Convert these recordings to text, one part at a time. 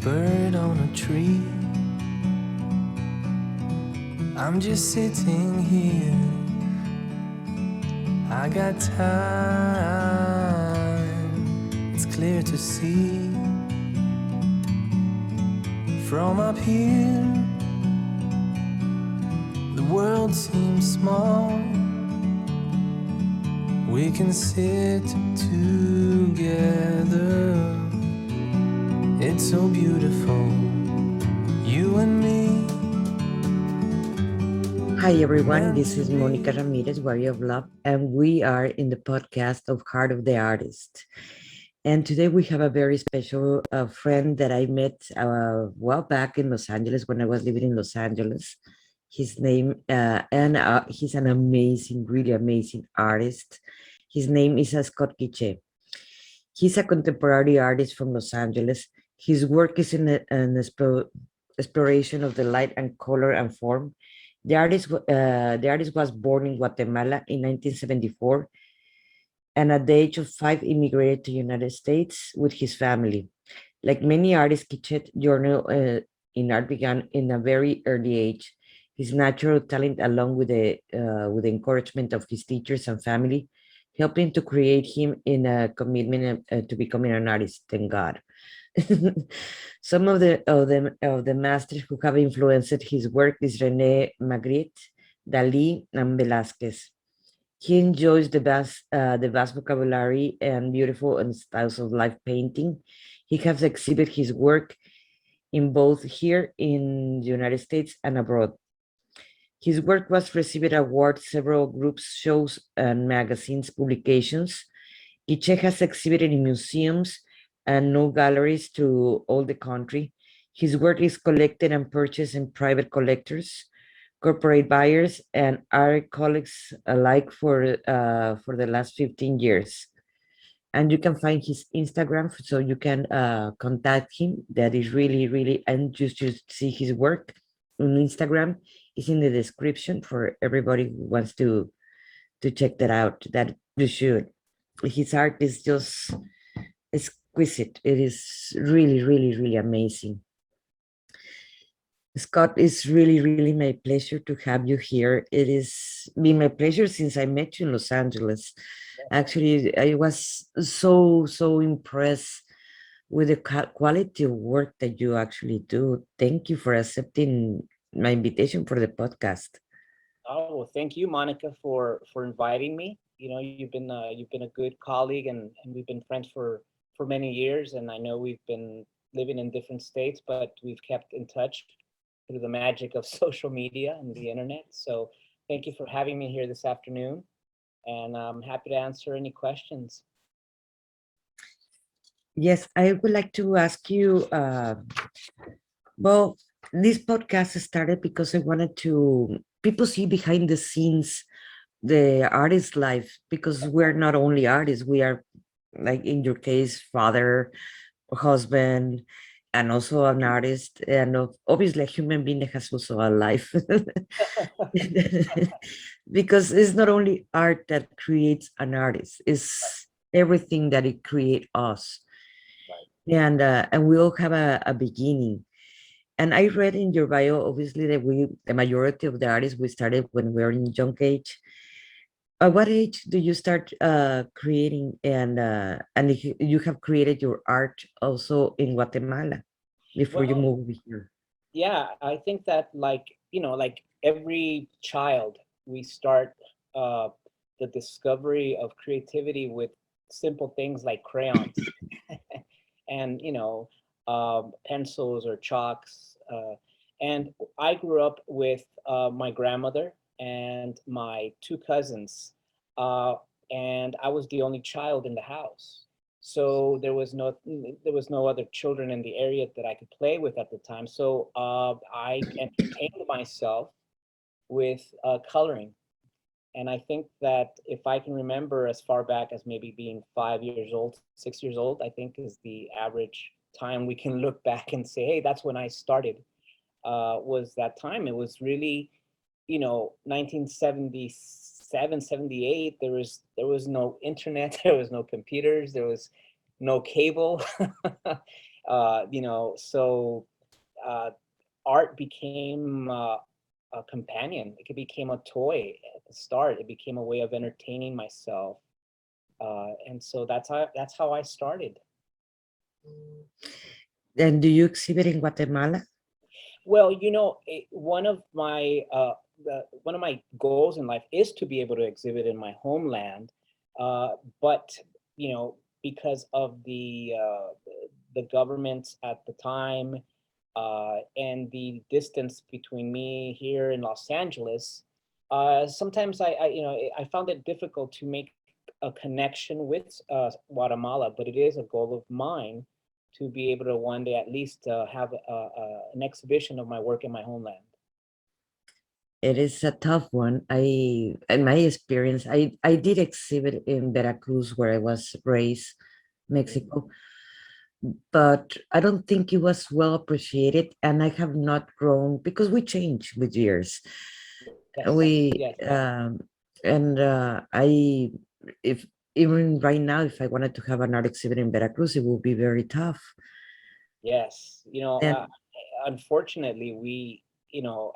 bird on a tree. I'm just sitting here. I got time. It's clear to see from up here. The world seems small. We can sit together. It's so beautiful, you and me. Hi everyone, this is Monica Ramirez, Warrior of Love, and we are in the podcast of Heart of the Artist. And today we have a very special friend that I met a while back in Los Angeles when I was living in Los Angeles. His name, he's an amazing, really amazing artist. His name is Scott Kiche. He's a contemporary artist from Los Angeles. His work is in an exploration of the light and color and form. The artist was born in Guatemala in 1974 and at the age of 5 immigrated to the United States with his family. Like many artists, Kiche's journey in art began in a very early age. His natural talent, along with the encouragement of his teachers and family, helped him to create him in a commitment to becoming an artist. Thank God. Some of the masters who have influenced his work is René Magritte, Dali, and Velazquez. He enjoys the vast vocabulary and beautiful and styles of life painting. He has exhibited his work in both here in the United States and abroad. His work was received awards, several groups, shows, and magazines publications. Kiche has exhibited in museums and no galleries through all the country. His work is collected and purchased in private collectors, corporate buyers, and art colleagues alike for the last 15 years. And you can find his Instagram, so you can contact him. That is really, really, and just to see his work on Instagram is in the description for everybody who wants to check that out. That you should. His art is just exquisite. It is really, really, really amazing. Scott, it's really, really my pleasure to have you here. It is been my pleasure since I met you in Los Angeles. Actually, I was so impressed with the quality of work that you actually do. Thank you for accepting my invitation for the podcast. Oh, well, thank you, Monica, for inviting me. You know, you've been a good colleague, and we've been friends for many years. And I know we've been living in different states, but we've kept in touch through the magic of social media and the internet. So, thank you for having me here this afternoon, and I'm happy to answer any questions. Yes, I would like to ask you. Well, this podcast started because I wanted to people see behind the scenes the artist life because we're not only artists, we are like in your case, father, husband, and also an artist, and obviously a human being that has also a life. Because it's not only art that creates an artist, it's everything that it creates us. And we all have a beginning. And I read in your bio, obviously, that the majority of the artists, we started when we were in young age. At what age do you start creating and if you have created your art also in Guatemala before you Well, move over here? yeah, I think that like every child, we start uh, the discovery of creativity with simple things like crayons and pencils or chalks. And I grew up with my grandmother and my two cousins, uh, and I was the only child in the house. So there was no other children in the area that I could play with at the time. So I entertained myself with coloring. And I think that if I can remember as far back as maybe being 5 years old, 6 years old, I think is the average time we can look back and say, hey, that's when I started. Was that time? It was really, 1977, 78. There was no internet, there was no computers, there was no cable. So uh, art became a companion. It became a toy at the start. It became a way of entertaining myself, and so that's how I started. And do you exhibit in Guatemala? Well, one of my goals in life is to be able to exhibit in my homeland, but because of the governments at the time, and the distance between me here in Los Angeles, sometimes I found it difficult to make a connection with Guatemala, but it is a goal of mine to be able to one day at least have an exhibition of my work in my homeland. It is a tough one. In my experience, I did exhibit in Veracruz, where I was raised, Mexico, but I don't think it was well appreciated, and I have not grown because we change with years. Yes, We yes, and I if even right now, if I wanted to have an art exhibit in Veracruz, it would be very tough. yes. And Unfortunately,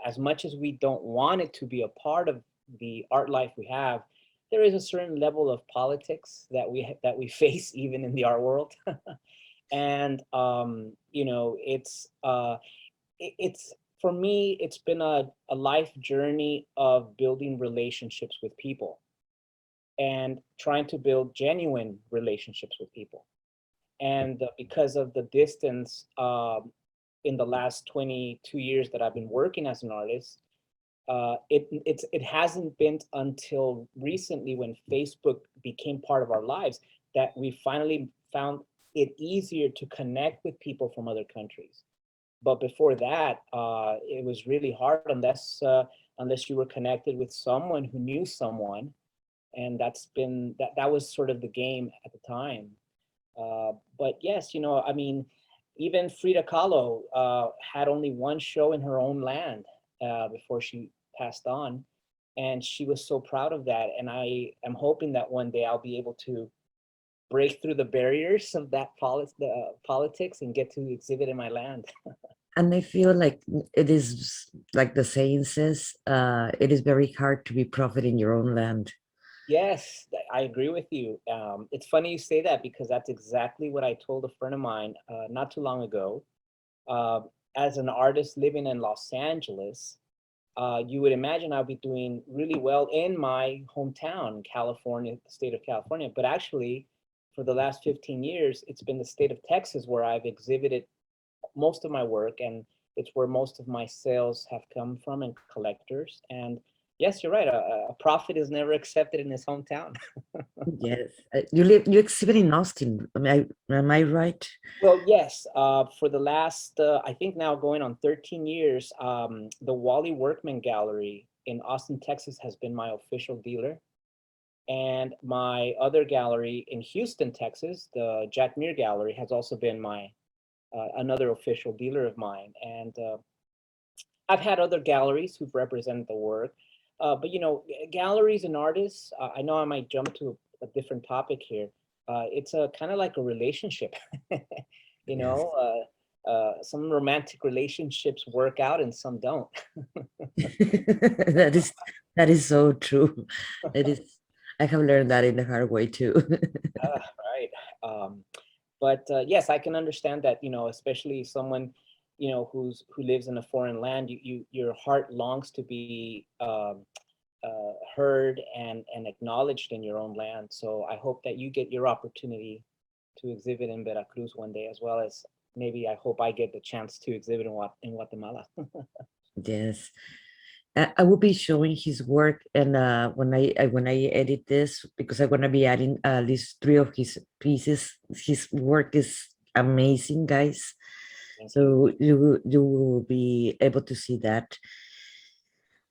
as much as we don't want it to be a part of the art life we have, there is a certain level of politics that we face even in the art world. And it's for me, it's been a life journey of building relationships with people and trying to build genuine relationships with people. And because of the distance, in the last 22 years that I've been working as an artist, it hasn't been until recently, when Facebook became part of our lives, that we finally found it easier to connect with people from other countries. But before that, it was really hard unless you were connected with someone who knew someone, and that was sort of the game at the time. But yes, I mean, even Frida Kahlo had only one show in her own land before she passed on, and she was so proud of that. And I am hoping that one day I'll be able to break through the barriers of the politics and get to exhibit in my land. I feel like it is like the saying says, it is very hard to be prophet in your own land. Yes, I agree with you. It's funny you say that, because that's exactly what I told a friend of mine not too long ago. Uh, as an artist living in Los Angeles, you would imagine I'll be doing really well in my hometown, California, the state of California. But actually, for the last 15 years, it's been the state of Texas where I've exhibited most of my work, and it's where most of my sales have come from, and collectors. And yes, you're right. A prophet is never accepted in his hometown. Yes, you exhibit in Austin. Am I right? Well, yes. For the last, I think now going on 13 years, the Wally Workman Gallery in Austin, Texas, has been my official dealer. And my other gallery in Houston, Texas, the Jack Muir Gallery, has also been my another official dealer of mine. And I've had other galleries who've represented the work. But galleries and artists, I know I might jump to a different topic here. It's a kind of like a relationship. you Yes. know, some romantic relationships work out and some don't. that is that is so true. It is. I have learned that in the hard way too. Right. Um, but yes, I can understand that. Especially someone who lives in a foreign land, your heart longs to be heard and acknowledged in your own land. So I hope that you get your opportunity to exhibit in Veracruz one day, as well as maybe I hope I get the chance to exhibit in Guatemala. Yes. I will be showing his work, and when I edit this, because I'm gonna be adding at least 3 of his pieces. His work is amazing, guys. Thank you. So you will be able to see that.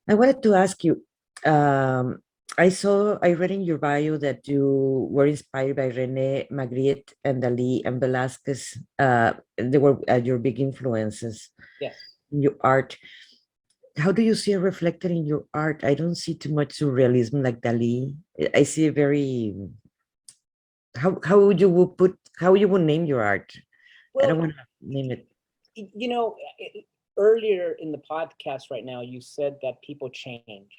I wanted to ask you. Um, I read in your bio that you were inspired by René Magritte and Dali and Velazquez. They were your big influences Yes. in your art. How do you see it reflected in your art? I don't see too much surrealism like Dali. I see a very how would you would name your art? I Well, don't want to. Name it. You know, earlier in the podcast right now, you said that people change,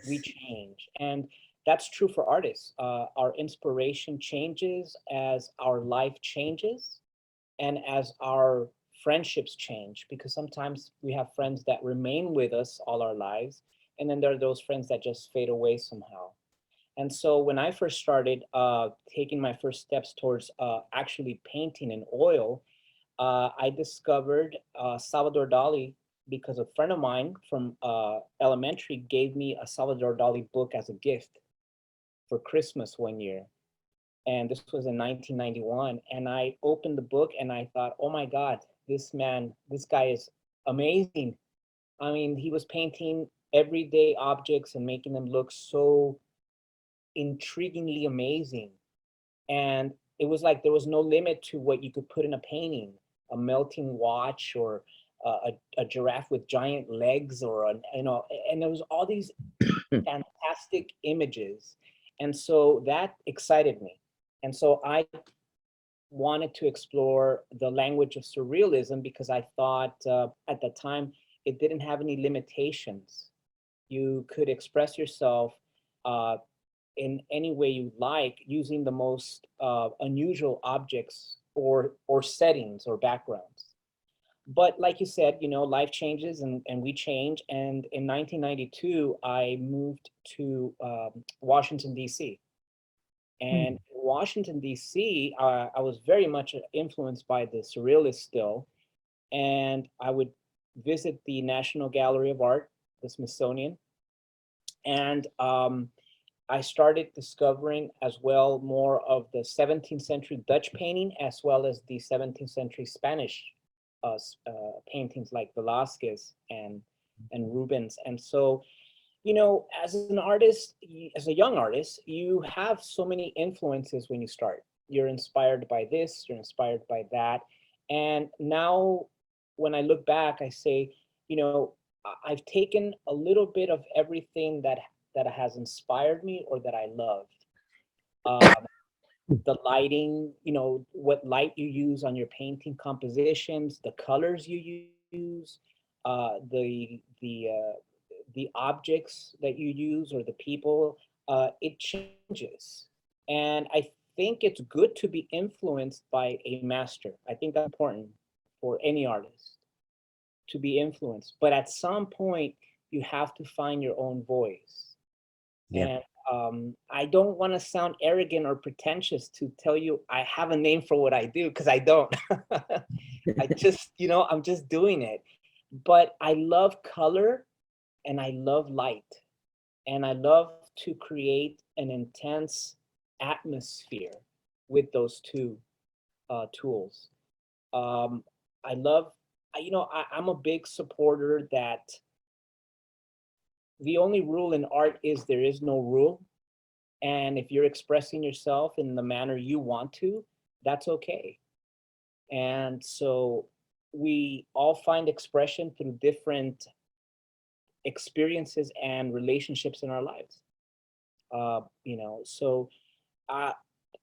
we Yes. change, and that's true for artists. Our inspiration changes as our life changes and as our friendships change, because sometimes we have friends that remain with us all our lives, and then there are those friends that just fade away somehow. And so when I first started taking my first steps towards actually painting in oil, I discovered Salvador Dali because a friend of mine from elementary gave me a Salvador Dali book as a gift for Christmas one year. And this was in 1991. And I opened the book and I thought, oh my God, this guy is amazing. I mean, he was painting everyday objects and making them look so intriguingly amazing. And it was like there was no limit to what you could put in a painting, a melting watch or a giraffe with giant legs or and there was all these fantastic images. And so that excited me. And so I wanted to explore the language of surrealism because I thought at the time it didn't have any limitations. You could express yourself uh, in any way you like using the most unusual objects or settings or backgrounds. But like you said, you know, life changes and we change. And in 1992, I moved to Washington, D.C. And in Washington, D.C., I was very much influenced by the surrealists still. And I would visit the National Gallery of Art, the Smithsonian. And I started discovering as well more of the 17th century Dutch painting as well as the 17th century Spanish paintings like Velazquez and Rubens. And so, you know, as an artist, as a young artist, you have so many influences when you start. You're inspired by this, you're inspired by that. And now when I look back, I say, you know, I've taken a little bit of everything that has inspired me or that I loved. Um, the lighting, you know, what light you use on your painting compositions, the colors you use, the objects that you use or the people, it changes. And I think it's good to be influenced by a master. I think that's important for any artist to be influenced. But at some point, you have to find your own voice. Yeah. And I don't want to sound arrogant or pretentious to tell you I have a name for what I do, because I don't. I just, you know, I'm just doing it. But I love color and I love light. And I love to create an intense atmosphere with those two tools. Um, I love, you know, I'm a big supporter that the only rule in art is there is no rule. And if you're expressing yourself in the manner you want to, that's okay. And so we all find expression through different experiences and relationships in our lives. You know, so uh,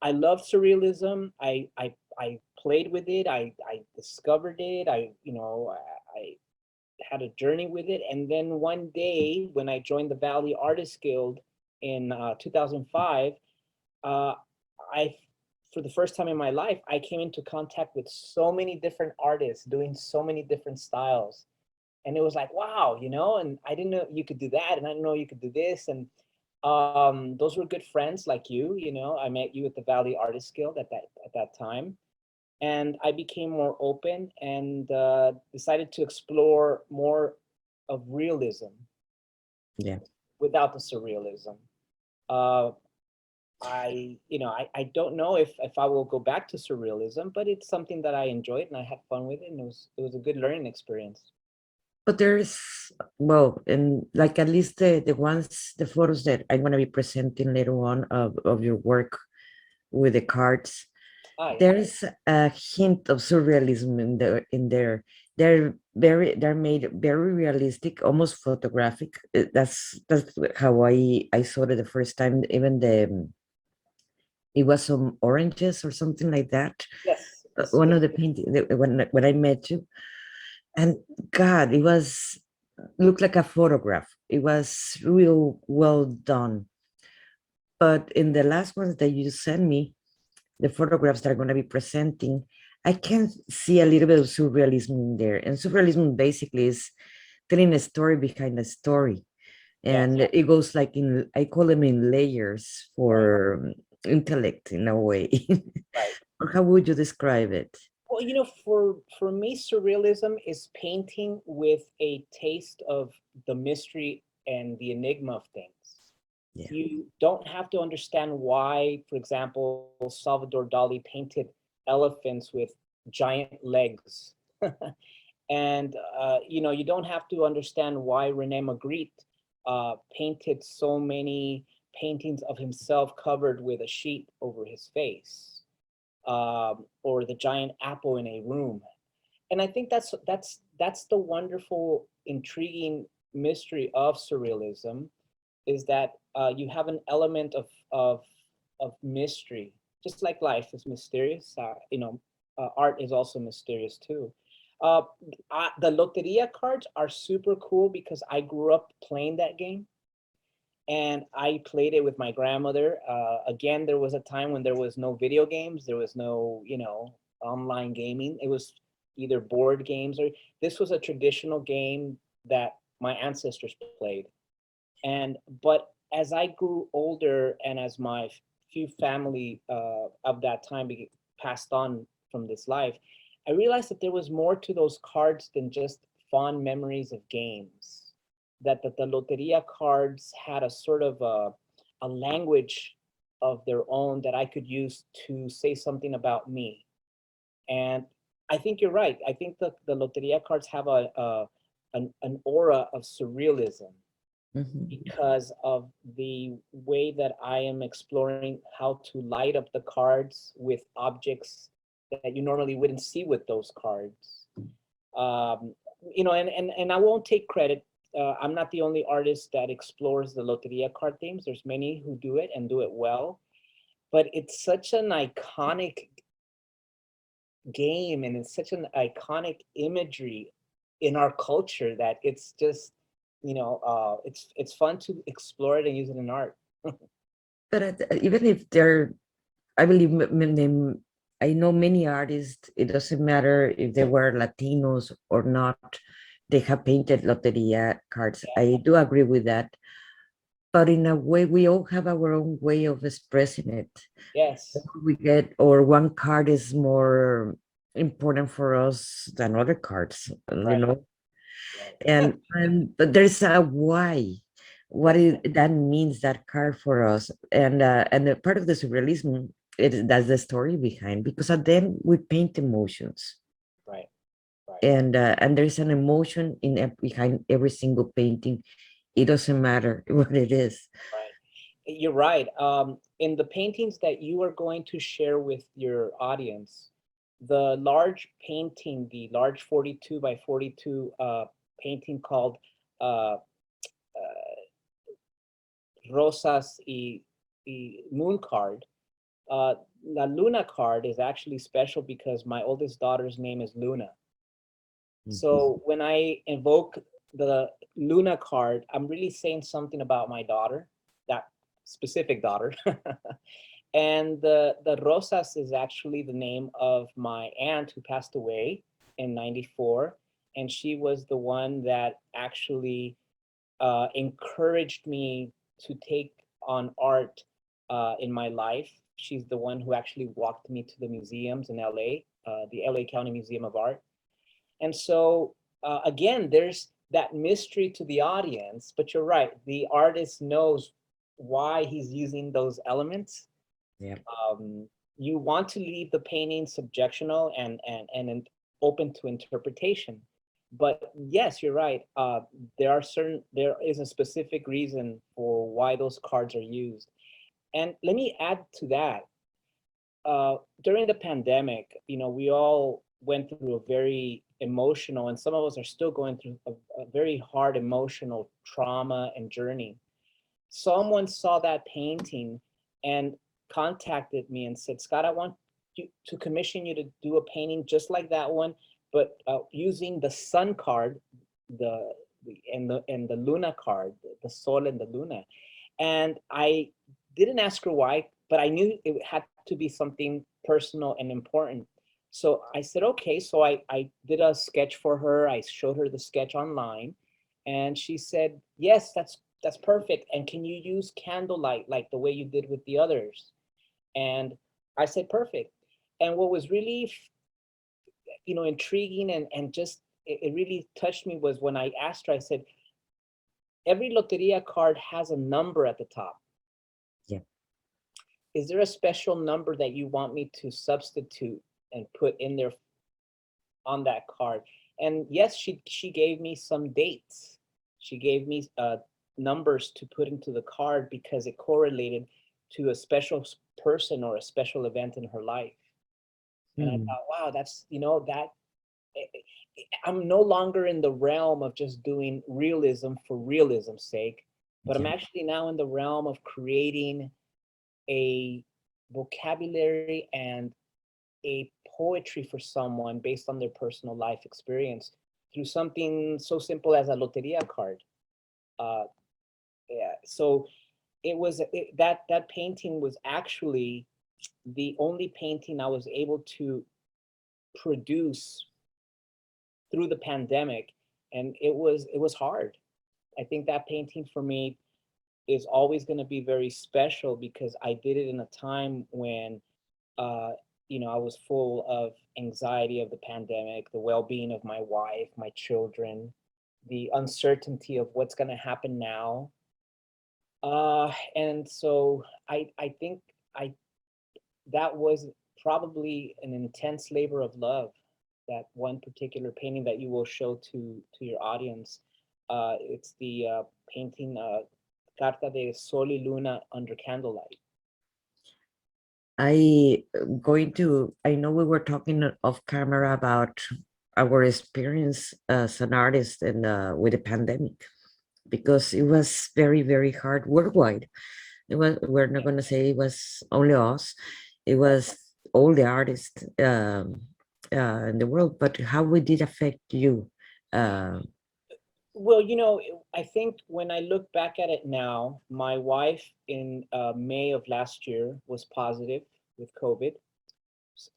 I love surrealism. I played with it. I discovered it. I had a journey with it. And then one day when I joined the Valley Artists Guild in 2005, uh, I, for the first time in my life, I came into contact with so many different artists doing so many different styles. And it was like, wow, you know, and I didn't know you could do that. And I didn't know you could do this. And those were good friends like you know, I met you at the Valley Artists Guild at that time. And I became more open and decided to explore more of realism Yeah. without the surrealism. Uh, I don't know if I will go back to surrealism, but it's something that I enjoyed and I had fun with it, and it was a good learning experience. But there's, well, and like at least the photos that I'm going to be presenting later on of your work with the cards, Ah, yeah. there's a hint of surrealism in there. They're made very realistic, almost photographic. That's how I saw it the first time. Even it was some oranges or something like that. Yes. one of the paintings when I met you, and God, it was looked like a photograph. It was real well done. But in the last ones that you sent me, the photographs that are going to be presenting, I can see a little bit of surrealism in there. And surrealism basically is telling a story behind a story. Yes, And it goes like in, I call them in layers for intellect in a way. right. Or how would you describe it? Well, for me, surrealism is painting with a taste of the mystery and the enigma of things. Yeah. You don't have to understand why, for example, Salvador Dali painted elephants with giant legs. And you don't have to understand why René Magritte painted so many paintings of himself covered with a sheet over his face, or the giant apple in a room. And I think that's the wonderful, intriguing mystery of surrealism, is that you have an element of mystery, just like life is mysterious. Art is also mysterious too. Uh, the Loteria cards are super cool because I grew up playing that game, and I played it with my grandmother. Again, there was a time when there was no video games, there was no, online gaming. It was either board games, or this was a traditional game that my ancestors played. And but as I grew older, and as my few family of that time passed on from this life, I realized that there was more to those cards than just fond memories of games. That the Loteria cards had a sort of a language of their own that I could use to say something about me. And I think you're right. I think the Loteria cards have an aura of surrealism Mhm. because of the way that I am exploring how to light up the cards with objects that you normally wouldn't see with those cards. Um, and I won't take credit. I'm not the only artist that explores the Loteria card themes. There's many who do it and do it well, but it's such an iconic game, and it's such an iconic imagery in our culture that it's just, it's fun to explore it and use it in art. But even if they're, I believe, I know many artists, it doesn't matter if they were Latinos or not, they have painted Loteria cards. I do agree with that. But in a way, we all have our own way of expressing it. Yes. We get, or one card is more important for us than other cards, Right. Right. and but there's a why, that means that card for us, and the part of the surrealism, that's the story behind, because at then we paint emotions, Right. Right. and there's an emotion behind every single painting. It doesn't matter what it is. Right. You're right. In the paintings that you are going to share with your audience, the large painting, the large 42 by 42 painting called uh, uh, Rosas y Moon card. La Luna card is actually special because my oldest daughter's name is Luna. Mhm. So when I invoke the Luna card, I'm really saying something about my daughter, that specific daughter. And the Rosas is actually the name of my aunt who passed away in 94. And she was the one that actually encouraged me to take on art in my life. She's the one who actually walked me to the museums in LA, the LA County Museum of Art. And so, again, there's that mystery to the audience, but you're right. The artist knows why he's using those elements. Yeah. You want to leave the painting subjectional and open to interpretation. But yes, you're right. There is a specific reason for why those cards are used. And let me add to that. During the pandemic, we all went through a very emotional, and some of us are still going through a very hard emotional trauma and journey. Someone saw that painting and contacted me and said, Scott, I want to commission you to do a painting just like that one, but using the sun card, the, and the Luna card, the Sol and the Luna. And I didn't ask her why, but I knew it had to be something personal and important. So I said, okay. So I did a sketch for her. I showed her the sketch online, and she said, yes, that's perfect. And can you use candlelight like the way you did with the others? And I said, perfect. And what was really, intriguing, and just it really touched me was when I asked her, I said, every Loteria card has a number at the top. Yeah. Is there a special number that you want me to substitute and put in there on that card? And yes, she gave me some dates. She gave me numbers to put into the card because it correlated to a special person or a special event in her life. And I thought, wow, that's, that I'm no longer in the realm of just doing realism for realism's sake, but I'm Yeah. actually now in the realm of creating a vocabulary and a poetry for someone based on their personal life experience through something so simple as a loteria card. Yeah, so that painting was actually the only painting I was able to produce through the pandemic, and it was hard. I think that painting for me is always going to be very special because I did it in a time when uh, I was full of anxiety of the pandemic, the well-being of my wife, my children, the uncertainty of what's going to happen now. And so I think I that was probably an intense labor of love. That one particular painting that you will show to your audience, it's the painting Carta de Sol y Luna under candlelight. I know we were talking off camera about our experience as an artist and with the pandemic, because it was very, very hard worldwide. We're not going to say it was only us, it was all the artists in the world, but how would it affect you? Uh, Well, I think when I look back at it now, my wife in May of last year was positive with COVID,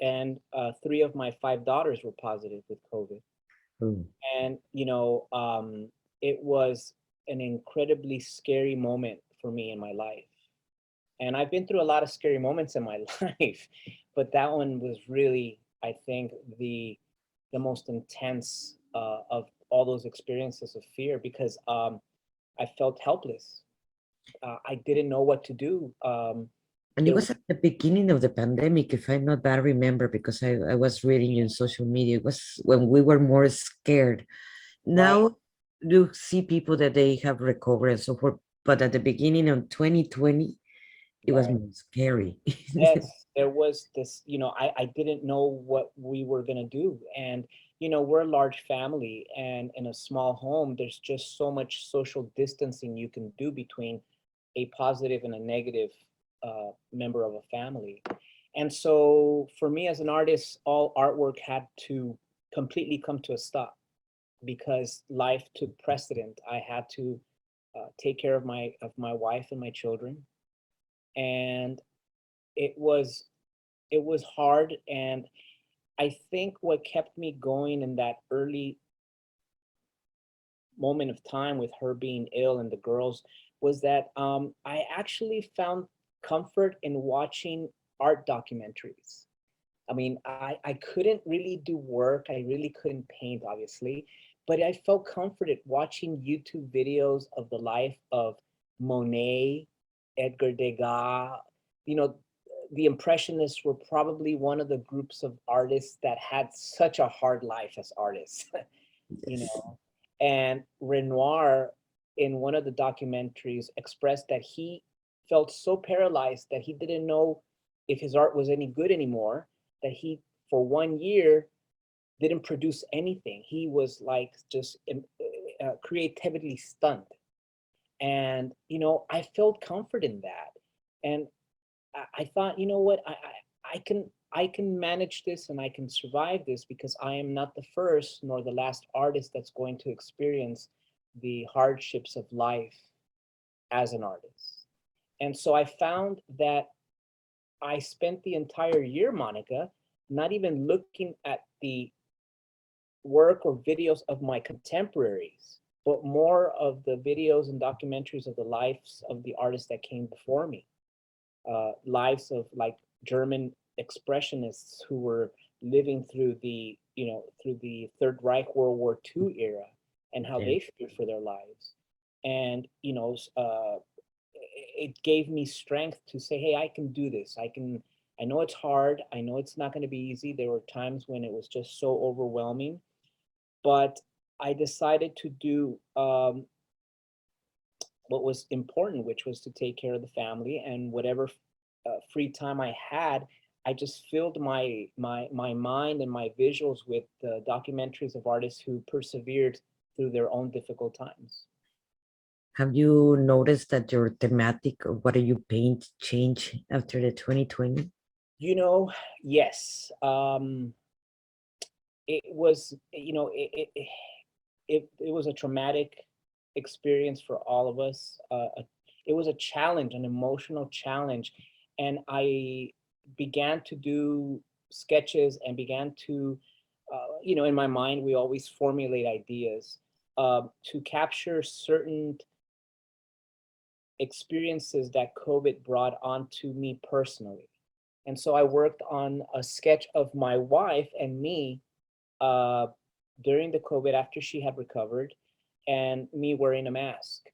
and three of my five daughters were positive with COVID. mm, And, it was an incredibly scary moment for me in my life. And I've been through a lot of scary moments in my life, but that one was really, I think, the most intense of all those experiences of fear, because I felt helpless. I didn't know what to do. and it There, was at the beginning of the pandemic, if I'm not bad, I remember, because I was reading in social media. It was when we were more scared. right? Now you see people that they have recovered and so forth, but at the beginning of 2020, it was Right. more scary. Yes, there was this, I didn't know what we were going to do. And, we're a large family, and in a small home, there's just so much social distancing you can do between a positive and a negative member of a family. And so for me as an artist, all artwork had to completely come to a stop because life took precedent. I had to take care of my wife and my children, and it was it was hard. And I think what kept me going in that early moment of time with her being ill and the girls was that I actually found comfort in watching art documentaries. I mean, I couldn't really do work. I really couldn't paint, obviously, but I felt comforted watching YouTube videos of the life of Monet, Edgar Degas. You know, the Impressionists were probably one of the groups of artists that had such a hard life as artists, you Yes. know. And Renoir, in one of the documentaries, expressed that he felt so paralyzed that he didn't know if his art was any good anymore, that he, for 1 year, didn't produce anything. He was like just creatively stunned. And, I felt comfort in that. And I thought, you know what, I can I can manage this and I can survive this because I am not the first nor the last artist that's going to experience the hardships of life as an artist. And so I found that I spent the entire year, Monica, not even looking at the work or videos of my contemporaries, but more of the videos and documentaries of the lives of the artists that came before me, lives of like German expressionists who were living through the, through the Third Reich World War II era and how Yeah. they feared for their lives. And, it gave me strength to say, hey, I can do this. I know it's hard. I know it's not going to be easy. There were times when it was just so overwhelming, but I decided to do what was important, which was to take care of the family, and whatever free time I had, I just filled my mind and my visuals with documentaries of artists who persevered through their own difficult times. Have you noticed that your thematic of what do you paint change after the 2020? Yes. It was, it was a traumatic experience for all of us. It was a challenge, an emotional challenge. And I began to do sketches and began to, in my mind, we always formulate ideas to capture certain experiences that COVID brought onto me personally. And so I worked on a sketch of my wife and me uh, during the COVID after she had recovered, and me wearing a mask.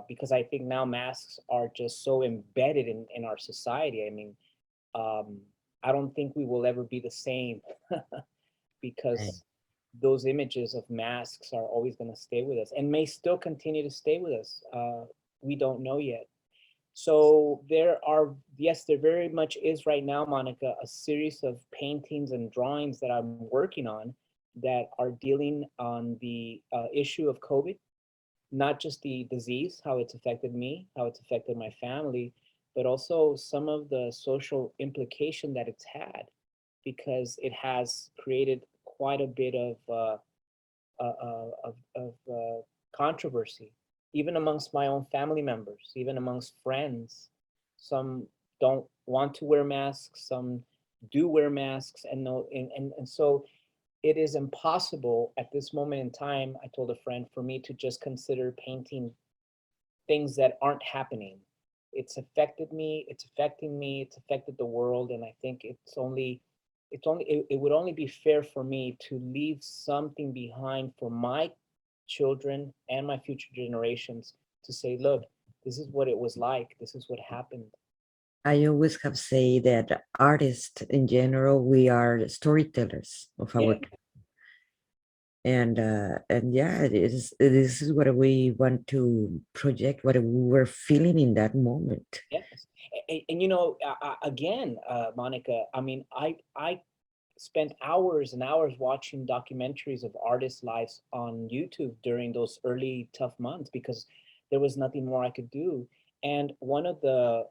Because I think now masks are just so embedded in our society. I mean, um, I don't think we will ever be the same Right. because those images of masks are always going to stay with us and may still continue to stay with us. We don't know yet. So there are, yes, there very much is right now, Monica, a series of paintings and drawings that I'm working on that are dealing on the issue of COVID, not just the disease, how it's affected me, how it's affected my family, but also some of the social implication that it's had, because it has created quite a bit of controversy, even amongst my own family members, even amongst friends. Some don't want to wear masks, some do wear masks, and no, and so it is impossible at this moment in time, I told a friend, for me to just consider painting things that aren't happening. It's affected me, it's affecting me, it's affected the world, and I think it would only be fair for me to leave something behind for my children and my future generations to say, look, this is what it was like, this is what happened. I always have said that artists in general, we are storytellers of Yeah. our, and yeah, it is, this is what we want to project, what we were feeling in that moment. Yes. And again, Monica, I mean, I spent hours and hours watching documentaries of artists' lives on YouTube during those early tough months because there was nothing more I could do. And one of the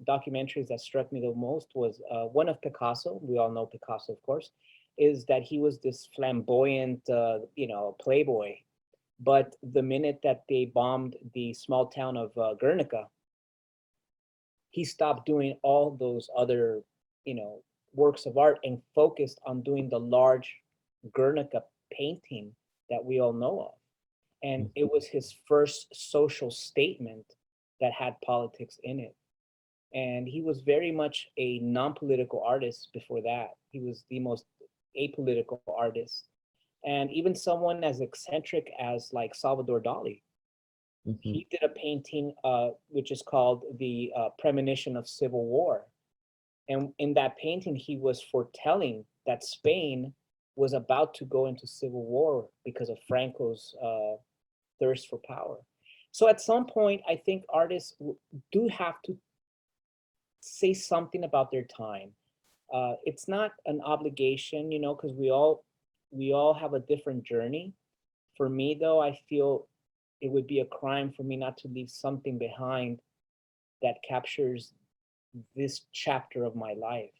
documentaries that struck me the most was one of Picasso. We all know Picasso, of course, is that he was this flamboyant, playboy. But the minute that they bombed the small town of Guernica, he stopped doing all those other, you know, works of art and focused on doing the large Guernica painting that we all know of. And it was his first social statement that had politics in it. And he was very much a non-political artist before that. He was the most apolitical artist. And even someone as eccentric as like Salvador Dali, Mhm. he did a painting which is called the Premonition of Civil War. And in that painting, he was foretelling that Spain was about to go into civil war because of Franco's thirst for power. So at some point, I think artists do have to say something about their time. It's not an obligation, because we all have a different journey. For me, though, I feel it would be a crime for me not to leave something behind that captures this chapter of my life.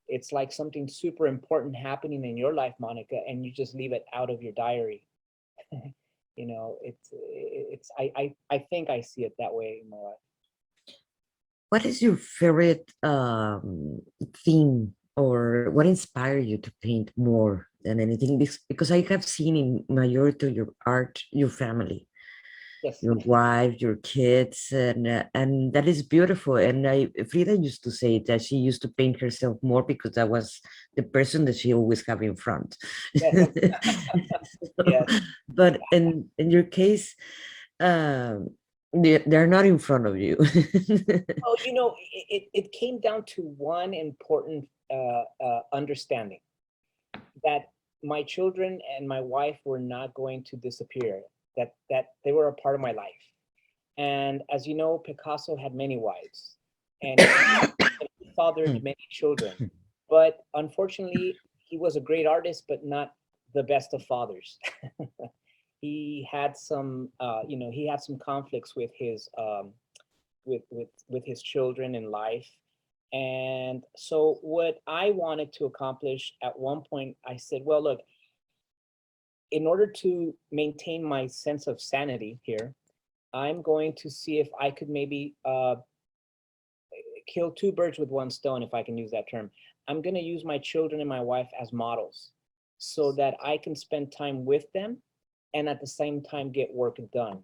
it's like something super important happening in your life, Monica, and you just leave it out of your diary. You know, I think I see it that way in my life. What is your favorite theme, or what inspired you to paint more than anything? Because I have seen in majority of your art, your family, Yes. your wife, your kids, and that is beautiful. And Frida used to say that she used to paint herself more because that was the person that she always have in front. Yes. So, Yes. but in your case, um, they're not in front of you. Oh, you know, it came down to one important understanding, that my children and my wife were not going to disappear, that they were a part of my life. And as you know, Picasso had many wives, and he fathered many children. But unfortunately, he was a great artist, but not the best of fathers. He had some, he had some conflicts with his with his children in life. And so what I wanted to accomplish at one point, I said, well, look, in order to maintain my sense of sanity here, I'm going to see if I could maybe kill two birds with one stone, if I can use that term. I'm going to use my children and my wife as models so that I can spend time with them and at the same time get work done.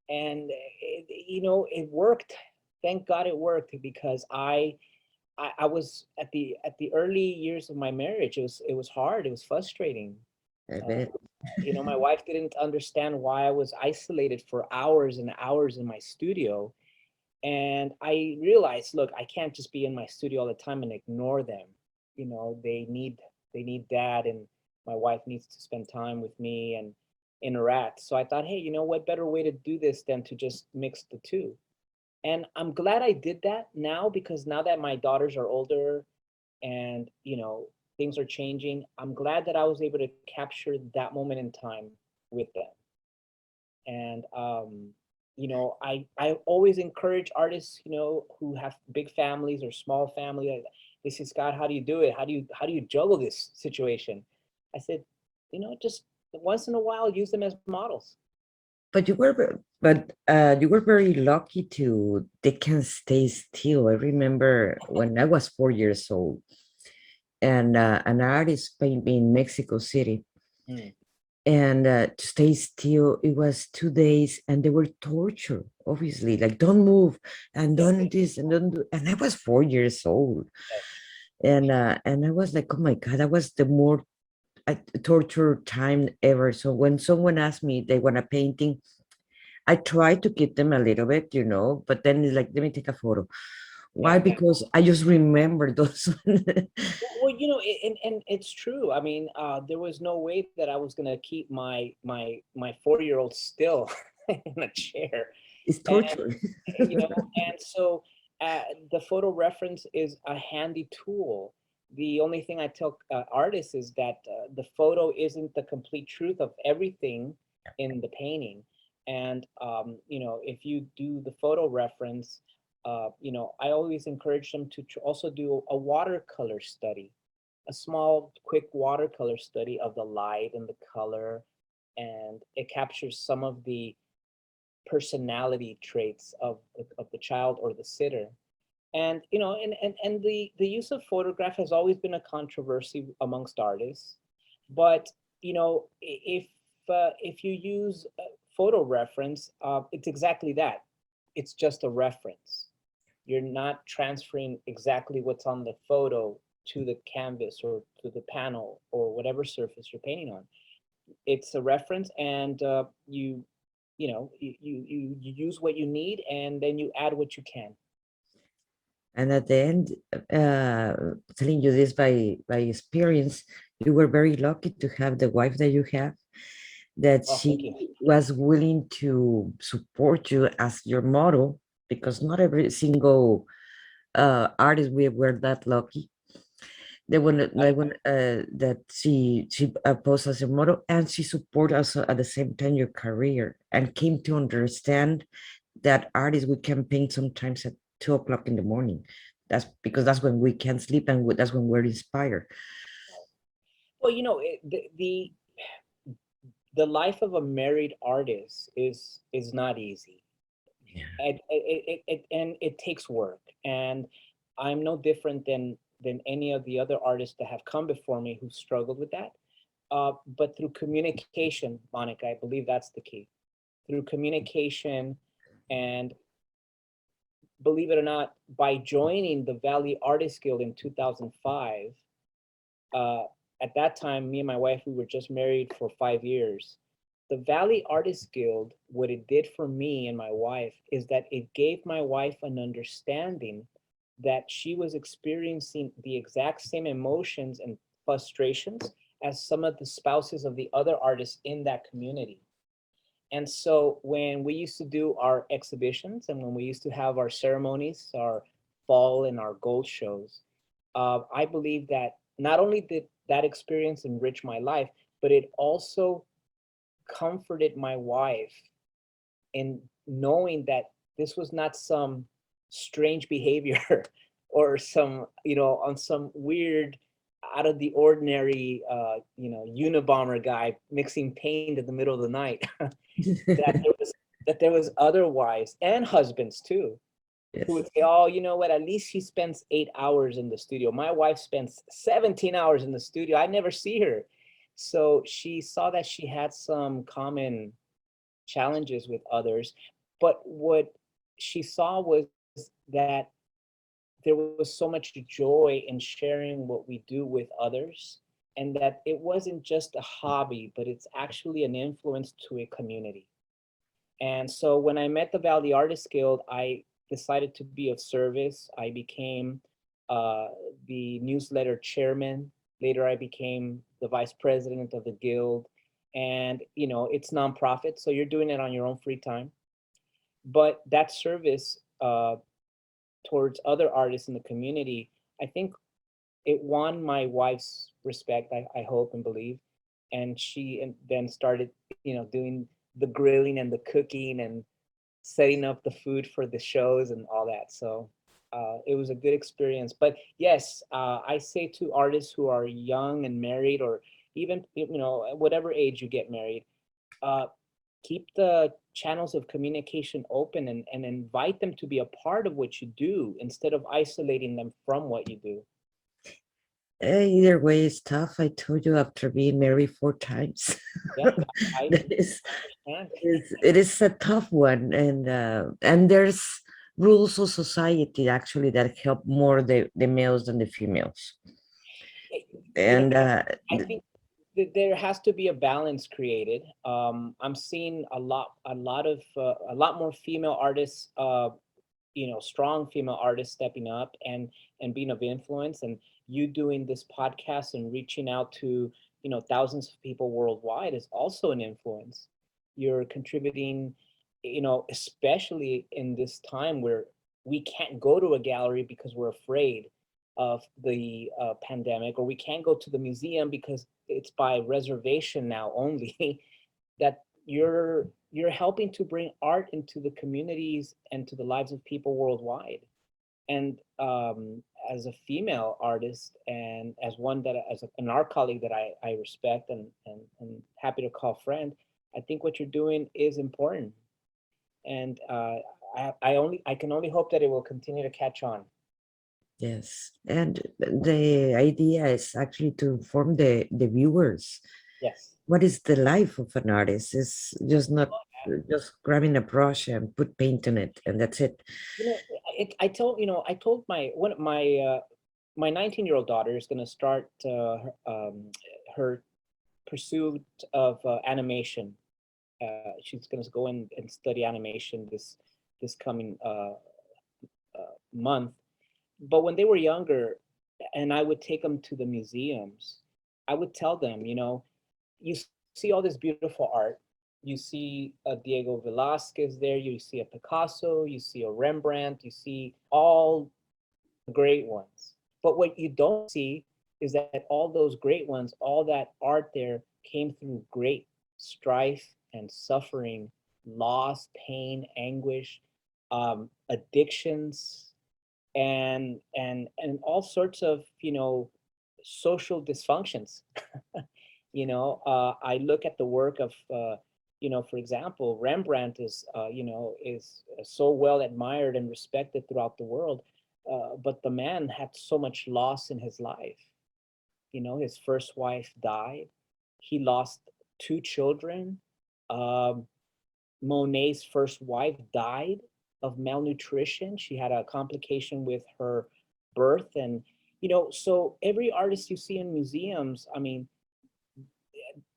And it worked. Thank God it worked, because I was at the early years of my marriage. It was hard. It was frustrating. I Uh, bet. my wife didn't understand why I was isolated for hours and hours in my studio. And I realized, look, I can't just be in my studio all the time and ignore them. They need dad, and my wife needs to spend time with me and interact. So I thought, hey, you know what better way to do this than to just mix the two? And I'm glad I did that now, because now that my daughters are older and things are changing, I'm glad that I was able to capture that moment in time with them. And I always encourage artists, who have big families or small family. They say, Scott, how do you do it? How do you juggle this situation? I said, just once in a while use them as models. But you were very lucky to they can stay still. I remember when I was 4 years old, and an artist painted me in Mexico City, Mm. and to stay still, it was 2 days, and they were torture. Obviously, like don't move and Yes, don't this and don't do. And I was 4 years old, yes. and I was like, oh my god, that was the more torture time ever. So when someone asked me they want a painting, I try to keep them a little bit, but then it's like, let me take a photo. Why? Yeah. Because I just remember those. Well, and it's true. I mean, there was no way that I was gonna keep my 4-year-old still in a chair. It's And torture. you know, and so the photo reference is a handy tool. The only thing I tell artists is that the photo isn't the complete truth of everything in the painting. And if you do the photo reference, I always encourage them to also do a watercolor study, a small, quick watercolor study of the light and the color, and it captures some of the personality traits of the child or the sitter. And the use of photograph has always been a controversy amongst artists. But if you use a photo reference, it's exactly that. It's just a reference. You're not transferring exactly what's on the photo to the canvas or to the panel or whatever surface you're painting on. It's a reference, and you use what you need, and then you add what you can. And at the end, telling you this by experience, you were very lucky to have the wife that you have, that Oh, thank you. she was willing to support you as your model, because not every single artist we were that lucky. That she posed as a model, and she supported us at the same time your career, and came to understand that artists we can paint sometimes at 2 o'clock in the morning That's because that's when we can sleep, and that's when we're inspired. Well, the life of a married artist is not easy. Yeah. And it takes work. And I'm no different than any of the other artists that have come before me who struggled with that. But through communication, Monica, I believe that's the key. Through communication, and believe it or not, by joining the Valley Artists Guild in 2005, uh, at that time, me and my wife, we were just married for 5 years. The Valley Artists Guild, what it did for me and my wife is that it gave my wife an understanding that she was experiencing the exact same emotions and frustrations as some of the spouses of the other artists in that community. And so when we used to do our exhibitions and when we used to have our ceremonies, our fall and our gold shows, I believe that not only did that experience enrich my life, but it also comforted my wife in knowing that this was not some strange behavior or some, on some weird, out of the ordinary, Unabomber guy mixing paint in the middle of the night. that there was that there was other wives and husbands too who Yes. would say, "Oh, you know what? At least she spends 8 hours in the studio. My wife spends 17 hours in the studio. I never see her." So she saw that she had some common challenges with others, but what she saw was that there was so much joy in sharing what we do with others, and that it wasn't just a hobby, but it's actually an influence to a community. And so when I met the Valley Artists Guild, I decided to be of service. I became uh, the newsletter chairman. Later, I became the vice president of the guild. And, it's nonprofit, so you're doing it on your own free time. But that service towards other artists in the community, I think it won my wife's respect, I hope and believe. And then started, doing the grilling and the cooking and setting up the food for the shows and all that. So it was a good experience. But yes, I say to artists who are young and married, or even whatever age you get married, uh, keep the channels of communication open, and invite them to be a part of what you do instead of isolating them from what you do. Either way, it's tough. I told you after being married 4 times. Yeah, I That understand. it is a tough one, and there's rules of society actually that help more the males than the females. Yeah, And I think there has to be a balance created. I'm seeing a lot more female artists, strong female artists stepping up and being of influence, and you doing this podcast and reaching out to thousands of people worldwide is also an influence. You're contributing, especially in this time where we can't go to a gallery because we're afraid of the pandemic, or we can't go to the museum because it's by reservation now only. That you're helping to bring art into the communities and to the lives of people worldwide. And as a female artist, and as one that an art colleague that I respect and happy to call friend, I think what you're doing is important. And I can only hope that it will continue to catch on. yes, and the idea is actually to inform the viewers Yes. what is the life of an artist. It's just not just grabbing a brush and put paint on it, and that's it. You know, I told my 19-year-old daughter is going to start her pursuit of animation. She's going to go and study animation this coming month. But when they were younger, and I would take them to the museums, I would tell them, you see all this beautiful art. You see a Diego Velazquez there, you see a Picasso, you see a Rembrandt, you see all the great ones. But what you don't see is that all those great ones, all that art there came through great strife and suffering, loss, pain, anguish, addictions, and all sorts of, social dysfunctions. I look at the work of, for example, Rembrandt is so well admired and respected throughout the world, but the man had so much loss in his life. His first wife died. He lost two children. Um, Monet's first wife died of malnutrition. She had a complication with her birth. And, so every artist you see in museums, I mean,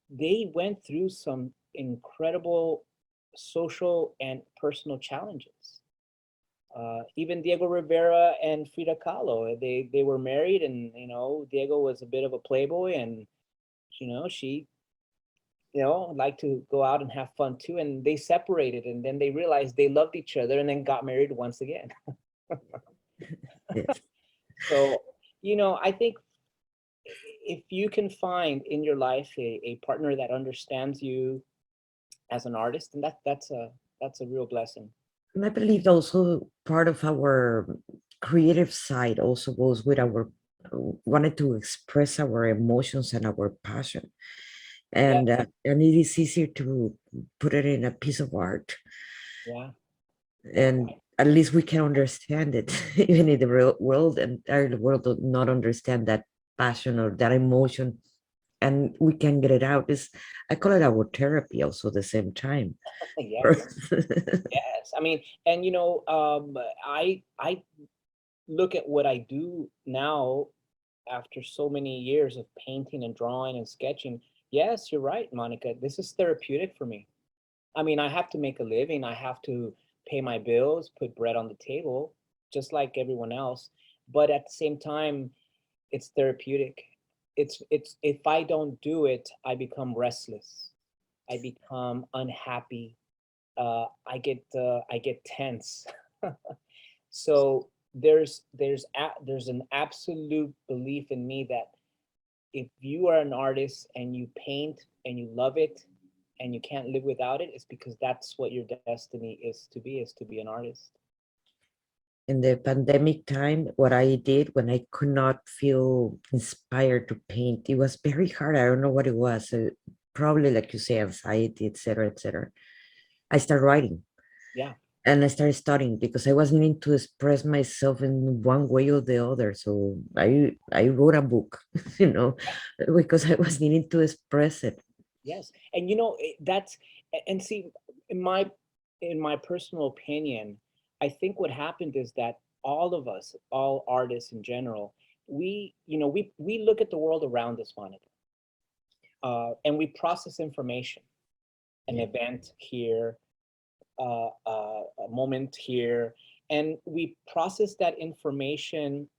they went through some incredible social and personal challenges. Even Diego Rivera and Frida Kahlo, they were married, and Diego was a bit of a playboy, and she liked to go out and have fun too, and they separated, and then they realized they loved each other, and then got married once again. Yes. So I think if you can find in your life a partner that understands you as an artist, and that's a real blessing. And I believe also part of our creative side also goes with our wanted to express our emotions and our passion. Yeah, And it is easier to put it in a piece of art, yeah, yeah. and at least we can understand it. Even in the real world, and the world do not understand that passion or that emotion, and we can get it out. Is I call it our therapy also at the same time. Yes, yes. I mean, and I look at what I do now after so many years of painting and drawing and sketching. Yes, you're right, Monica. This is therapeutic for me. I mean, I have to make a living. I have to pay my bills, put bread on the table, just like everyone else. But at the same time, it's therapeutic. It's if I don't do it, I become restless. I become unhappy. I get tense. So there's an absolute belief in me that if you are an artist and you paint and you love it and you can't live without it, it's because that's what your destiny is to be an artist. In the pandemic time, what I did when I could not feel inspired to paint, it was very hard. I don't know what it was. Probably, like you say, anxiety, etc., etc. I started writing, Yeah. and I started studying because I wasn't need to express myself in one way or the other. So I wrote a book, because I was needing to express it. Yes. And that's, and see, in my personal opinion, I think what happened is that all of us, all artists in general, we look at the world around us, Monica, and we process information, an Yeah. event here, a moment here, and we process that information,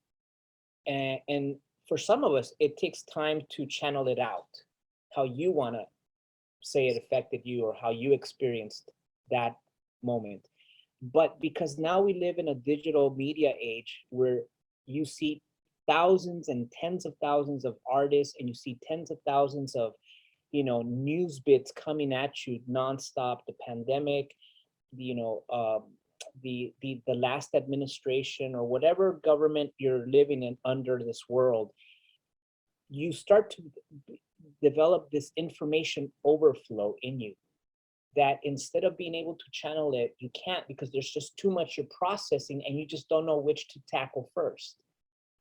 and for some of us, it takes time to channel it out, how you want to say it affected you or how you experienced that moment. But because now we live in a digital media age where you see thousands and tens of thousands of artists, and you see tens of thousands of news bits coming at you nonstop, the pandemic, you know the last administration, or whatever government you're living in under this world, you start to develop this information overflow in you, that instead of being able to channel it, you can't, because there's just too much you're processing, and you just don't know which to tackle first.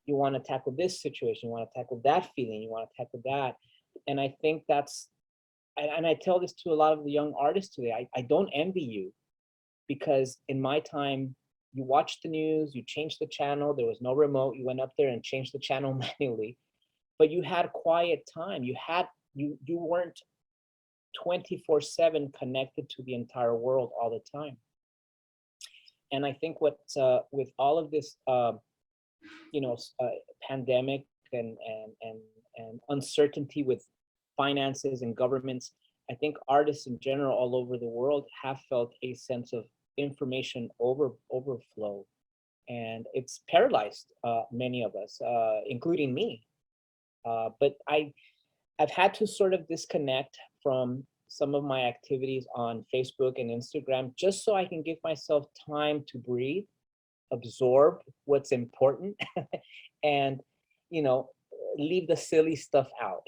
You want to tackle this situation, you want to tackle that feeling, you want to tackle that. And I think that's, and I tell this to a lot of the young artists today, I don't envy you, because in my time, you watched the news, you changed the channel, there was no remote, you went up there and changed the channel manually, but you had quiet time. You weren't 24/7 connected to the entire world all the time. And I think what with all of this you know pandemic and uncertainty with finances and governments, I think artists in general all over the world have felt a sense of information overflow, and it's paralyzed many of us, including me. But I've had to sort of disconnect from some of my activities on Facebook and Instagram, just so I can give myself time to breathe, absorb what's important and, you know, leave the silly stuff out.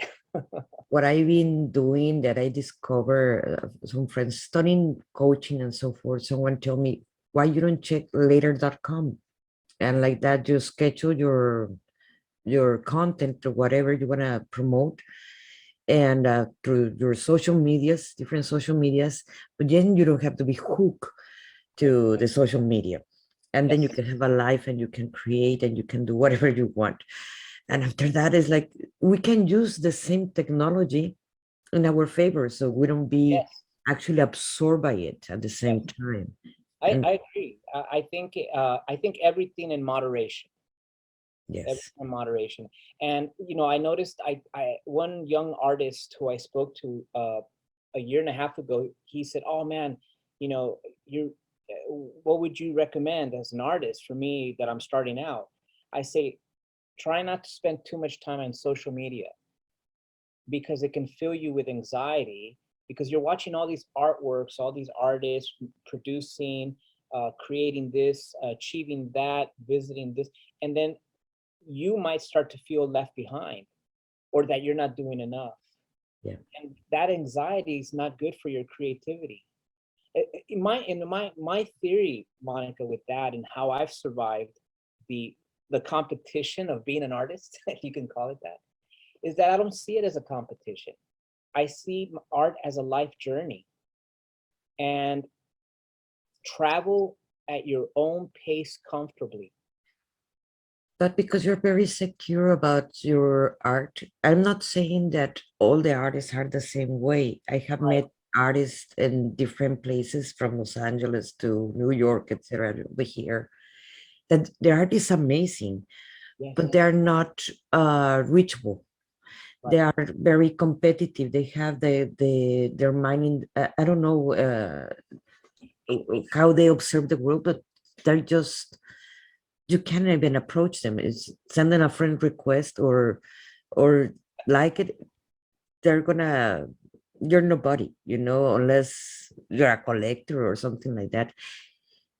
What I've been doing that I discover some friends studying coaching and so forth. Someone told me, why you don't check later.com? And like that, you schedule your content or whatever you want to promote and through your social medias, different social medias, but then you don't have to be hooked to the social media. And then you Yes. can have a life and you can create and you can do whatever you want. And after that is like, we can use the same technology in our favor. So we don't be Yes. actually absorbed by it at the Yes. same time. I, And I agree. I think everything in moderation. yes, Everything in moderation. And you know, I noticed I one young artist who I spoke to a year and a half ago, he said, "Oh man, you know, you what would you recommend as an artist for me that I'm starting out?" I say, try not to spend too much time on social media because it can fill you with anxiety because you're watching all these artworks, all these artists producing, creating this, achieving that, visiting this, and then you might start to feel left behind or that you're not doing enough. yeah. And that anxiety is not good for your creativity. In my theory, Monica, with that and how I've survived the the competition of being an artist, if you can call it that, is that I don't see it as a competition. I see art as a life journey and travel at your own pace comfortably. But because you're very secure about your art, I'm not saying that all the artists are the same way. I have met artists in different places from Los Angeles to New York, etc., over here, that the art is amazing, but Yes, they're not reachable. They right. are very competitive. They have their mind in, I don't know how they observe the world, but they're just, you can't even approach them. It's sending a friend request or like it, they're gonna, you're nobody, unless you're a collector or something like that.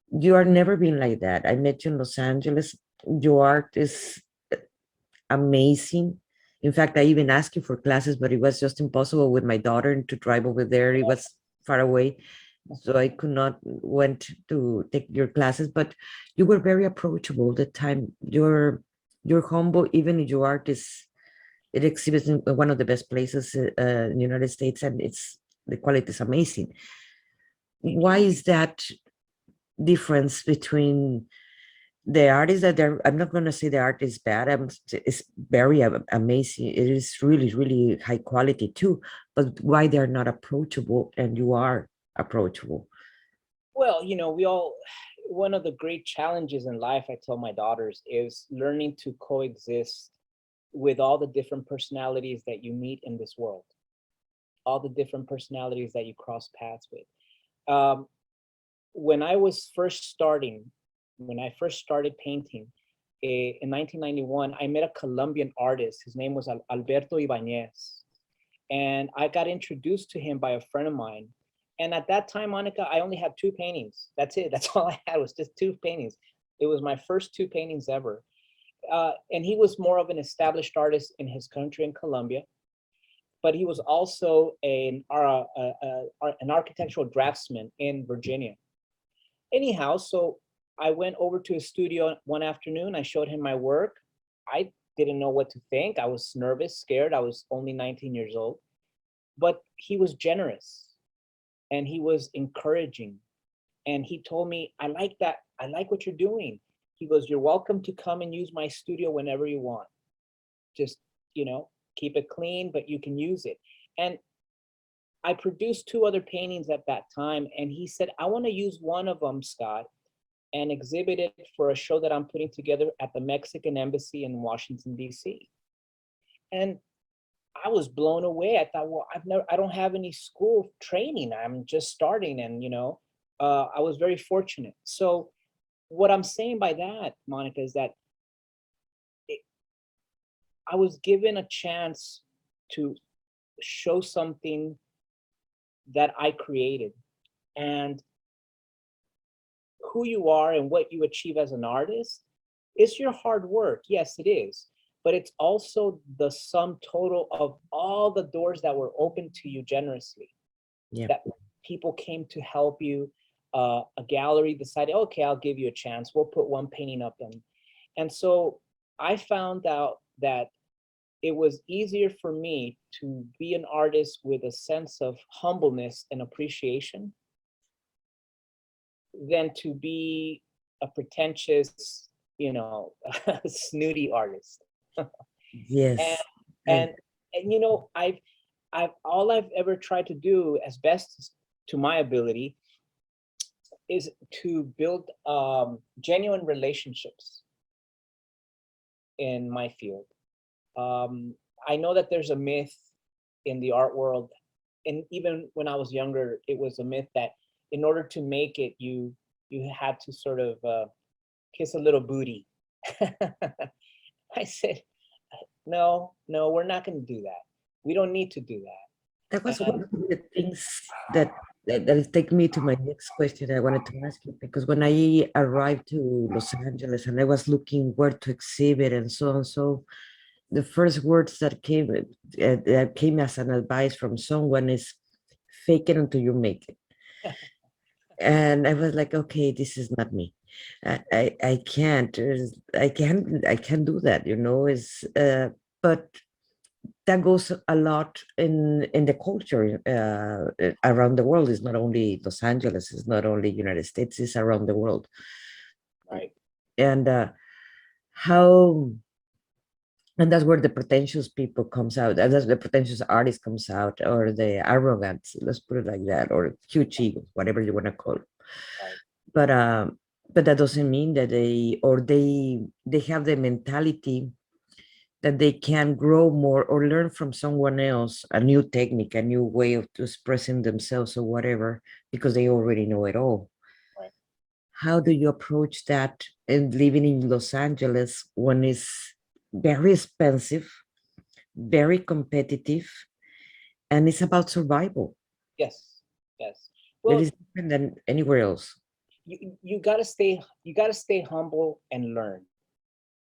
You are never been like that. I met you in Los Angeles. Your art is amazing. In fact, I even asked you for classes, but it was just impossible with my daughter to drive over there. It was far away, so I could not went to take your classes. But you were very approachable all the time. You're humble, even if your art is, it exhibits in one of the best places in the United States, and it's, the quality is amazing. Thank Why you. is that difference between the artists that they're, I'm not going to say the art is bad. It's very amazing. It is really, really high quality too, but why they're not approachable and you are approachable? Well, you know, we all, one of the great challenges in life, I tell my daughters, is learning to coexist with all the different personalities that you meet in this world, all the different personalities that you cross paths with. Um, when I was first starting, when I first started painting in 1991, I met a Colombian artist. His name was Alberto Ibanez. And I got introduced to him by a friend of mine. And at that time, Monica, I only had two paintings. That's it. That's all I had was just two paintings. It was my first two paintings ever. And he was more of an established artist in his country in Colombia, but he was also an architectural draftsman in Virginia. Anyhow, so I went over to his studio one afternoon. I showed him my work. I didn't know what to think. I was nervous, scared. I was only 19 years old, but he was generous and he was encouraging. And he told me, I like that. I like what you're doing. He goes, you're welcome to come and use my studio whenever you want. Just, you know, keep it clean, but you can use it. And I produced two other paintings at that time. And he said, I want to use one of them, Scott, and exhibit it for a show that I'm putting together at the Mexican Embassy in Washington, D.C. And I was blown away. I thought, well, I don't have any school training. I'm just starting. And, you know, I was very fortunate. So what I'm saying by that, Monica, is that it, I was given a chance to show something that I created. And who you are and what you achieve as an artist is your hard work. Yes, it is. But it's also the sum total of all the doors that were opened to you generously. Yeah. That people came to help you. A gallery decided, okay, I'll give you a chance. We'll put one painting up. And so I found out that it was easier for me to be an artist with a sense of humbleness and appreciation than to be a pretentious, snooty artist. Yes. and and I've all I've ever tried to do as best to my ability is to build genuine relationships in my field. I know that there's a myth in the art world, and even when I was younger, it was a myth that in order to make it, you had to sort of kiss a little booty. I said, no, we're not going to do that. We don't need to do that. That was one of the things that'll take me to my next question I wanted to ask you, because when I arrived to Los Angeles and I was looking where to exhibit and so on, so the first words that came as an advice from someone is fake it until you make it. And I was like, okay, this is not me. I can't do that, is but that goes a lot in the culture around the world. It's not only Los Angeles, it's not only United States, it's around the world. Right. And how, and that's where the pretentious people comes out. That's the pretentious artist comes out, or the arrogance, let's put it like that, or huge ego, whatever you want to call it. Right. But that doesn't mean that they have the mentality that they can grow more or learn from someone else a new technique, a new way of expressing themselves or whatever, because they already know it all. Right. How do you approach that in living in Los Angeles when it's very expensive, very competitive, and it's about survival? Yes. Yes. It Well, is different than anywhere else. you got to stay humble and learn.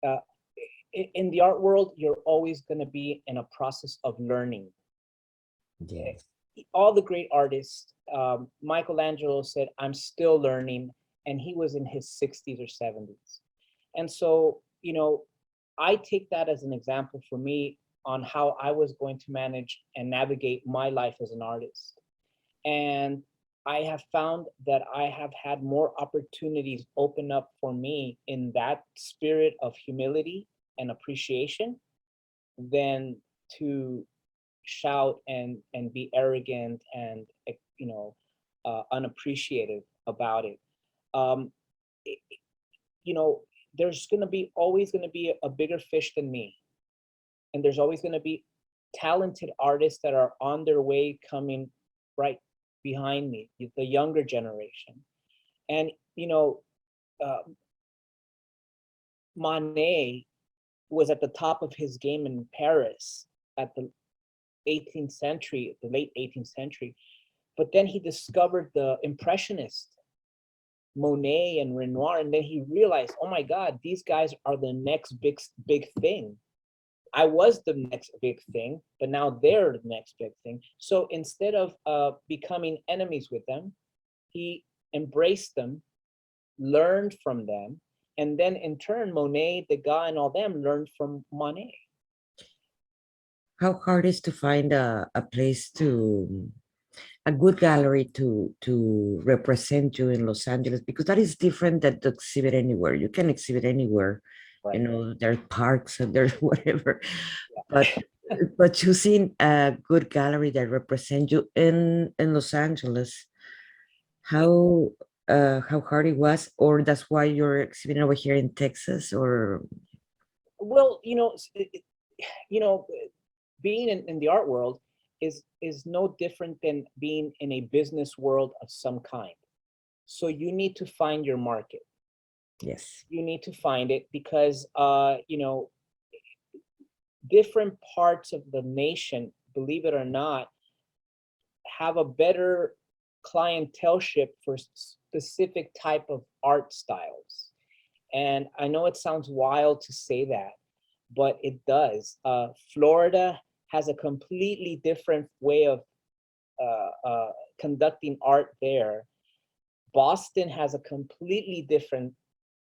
Uh, in the art world, you're always going to be in a process of learning. Yes. All the great artists, Michelangelo said, I'm still learning, and he was in his 60s or 70s. And so, I take that as an example for me on how I was going to manage and navigate my life as an artist. And I have found that I have had more opportunities open up for me in that spirit of humility and appreciation than to shout and be arrogant and unappreciative about it. Um, it there's always going to be a bigger fish than me, and there's always going to be talented artists that are on their way coming right behind me, the younger generation. And Monet was at the top of his game in Paris at the 18th century, the late 18th century. But then he discovered the Impressionists, Monet and Renoir, and then he realized, oh my God, these guys are the next big thing. I was the next big thing, but now they're the next big thing. So instead of becoming enemies with them, he embraced them, learned from them, and then in turn, Monet, Degas, and all them learned from Monet. How hard is to find a place a good gallery to represent you in Los Angeles, because that is different than to exhibit anywhere. You can exhibit anywhere, Right. there's parks and there's whatever, Yeah. but choosing a good gallery that represents you in Los Angeles, how hard it was, or that's why you're exhibiting over here in Texas, or? Well, being in the art world is no different than being in a business world of some kind. So you need to find your market. Yes. You need to find it because different parts of the nation, believe it or not, have a better clienteleship for specific type of art styles. And I know it sounds wild to say that, but it does. Florida has a completely different way of conducting art there. Boston has a completely different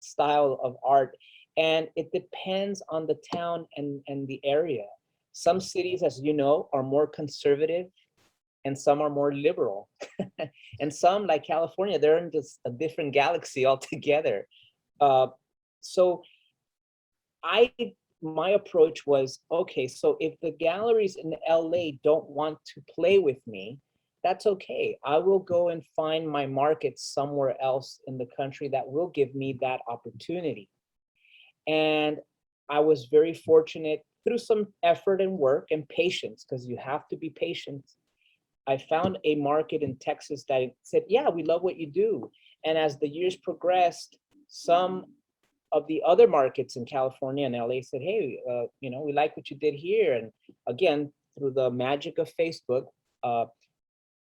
style of art, and it depends on the town and the area. Some cities, as you know, are more conservative and some are more liberal. And some, like California, they're in just a different galaxy altogether. So my approach was, okay, so if the galleries in LA don't want to play with me, that's okay. I will go and find my market somewhere else in the country that will give me that opportunity. And I was very fortunate through some effort and work and patience, because you have to be patient. I found a market in Texas that said, yeah, we love what you do. And as the years progressed, some of the other markets in California and LA said, hey, we like what you did here. And again, through the magic of Facebook,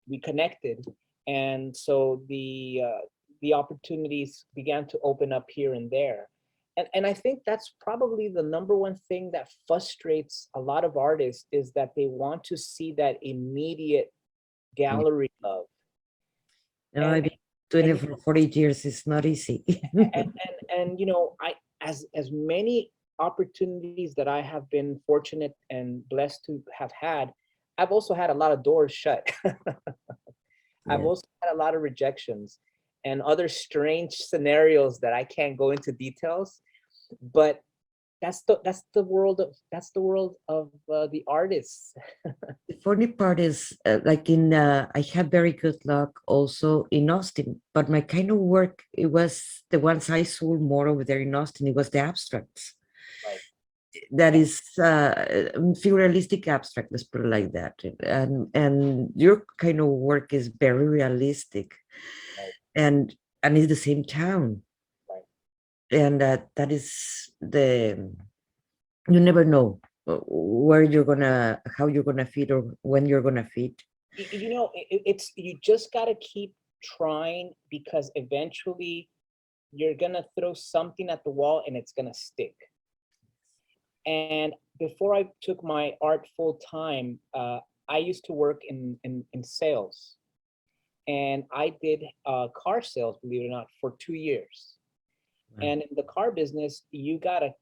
we connected. And so the opportunities began to open up here and there. And I think that's probably the number one thing that frustrates a lot of artists, is that they want to see that immediate gallery love. No, I've been doing it for 40 years. It's not easy. and I, as many opportunities that I have been fortunate and blessed to have had, I've also had a lot of doors shut. I've also had a lot of rejections and other strange scenarios that I can't go into details, but that's the world of the artists. The funny part is, I had very good luck also in Austin, but my kind of work, it was the ones I sold more over there in Austin, it was the abstracts. Right. That is realistic abstract, let's put it like that. And your kind of work is very realistic, Right. and it's the same town. Right. And that is you never know where you're gonna, how you're gonna feed, or when you're gonna feed. It's you just got to keep trying, because eventually you're gonna throw something at the wall and it's gonna stick. And before I took my art full time, I used to work in sales, and I did car sales, believe it or not, for 2 years. Wow. And in the car business, you gotta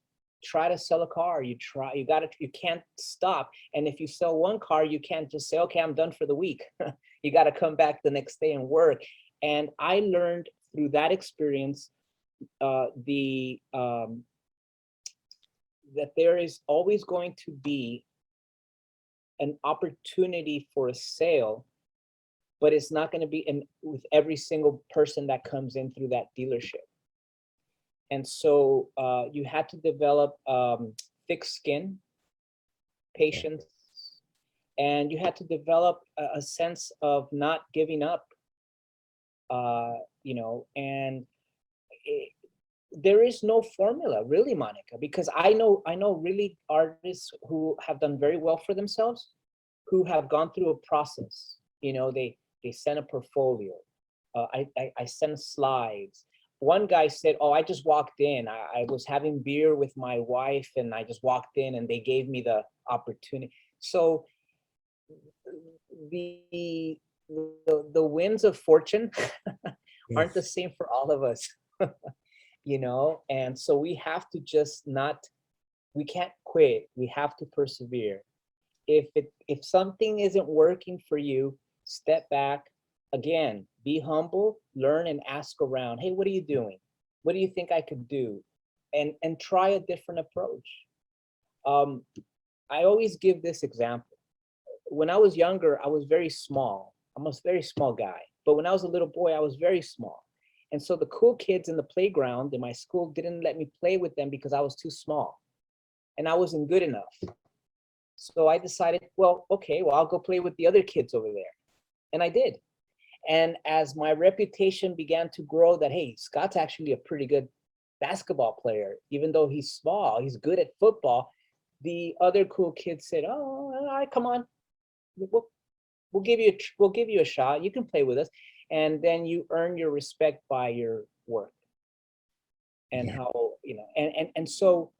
try to sell a car. You can't stop. And if you sell one car, you can't just say, okay, I'm done for the week. You got to come back the next day and work. And I learned through that experience that there is always going to be an opportunity for a sale, but it's not going to be with every single person that comes in through that dealership. And so you had to develop thick skin, patience, and you had to develop a sense of not giving up, and there is no formula, really, Monica, because I know really artists who have done very well for themselves, who have gone through a process. They send a portfolio. I send slides. One guy said, oh, I just walked in. I was having beer with my wife and I just walked in and they gave me the opportunity. So the winds of fortune aren't the same for all of us, and so we have to just we can't quit. We have to persevere. If something isn't working for you, step back. Again, be humble, learn, and ask around. Hey, what are you doing? What do you think I could do? And try a different approach. I always give this example. When I was younger, I was very small. I'm a very small guy. But when I was a little boy, I was very small. And so the cool kids in the playground in my school didn't let me play with them because I was too small. And I wasn't good enough. So I decided, I'll go play with the other kids over there. And I did. And as my reputation began to grow that, hey, Scott's actually a pretty good basketball player, even though he's small, he's good at football. The other cool kids said, oh, all right, come on. We'll give you a shot. You can play with us. and then you earn your respect by your work. And Yeah. how, and so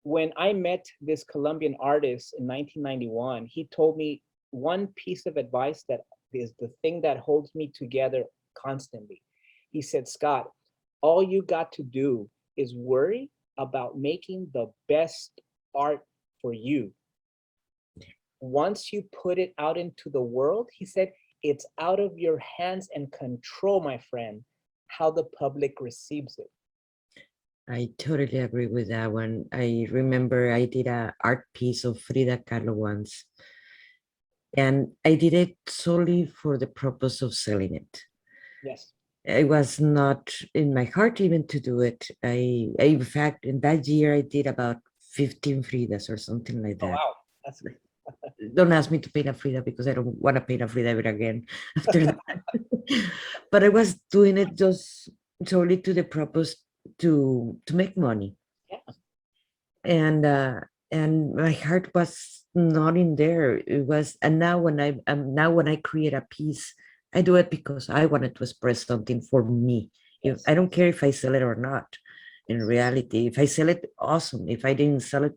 when I met this Colombian artist in 1991, he told me one piece of advice that is the thing that holds me together constantly. He said, Scott, all you got to do is worry about making the best art for you. Once you put it out into the world, he said, it's out of your hands and control, my friend, how the public receives it. I totally agree with that one. I remember I did a art piece of Frida Kahlo once, and I did it solely for the purpose of selling it. Yes. It was not in my heart even to do it. In fact, in that year, I did about 15 Fridas or something like Oh, that. wow. That's Don't ask me to paint a Frida because I don't want to paint a Frida ever again after that. But I was doing it just solely to the purpose to make money. yeah. And my heart was not in there. It was, and now when I create a piece, I do it because I wanted to express something for me. If Yes. I don't care if I sell it or not. In reality, if I sell it, awesome. If I didn't sell it,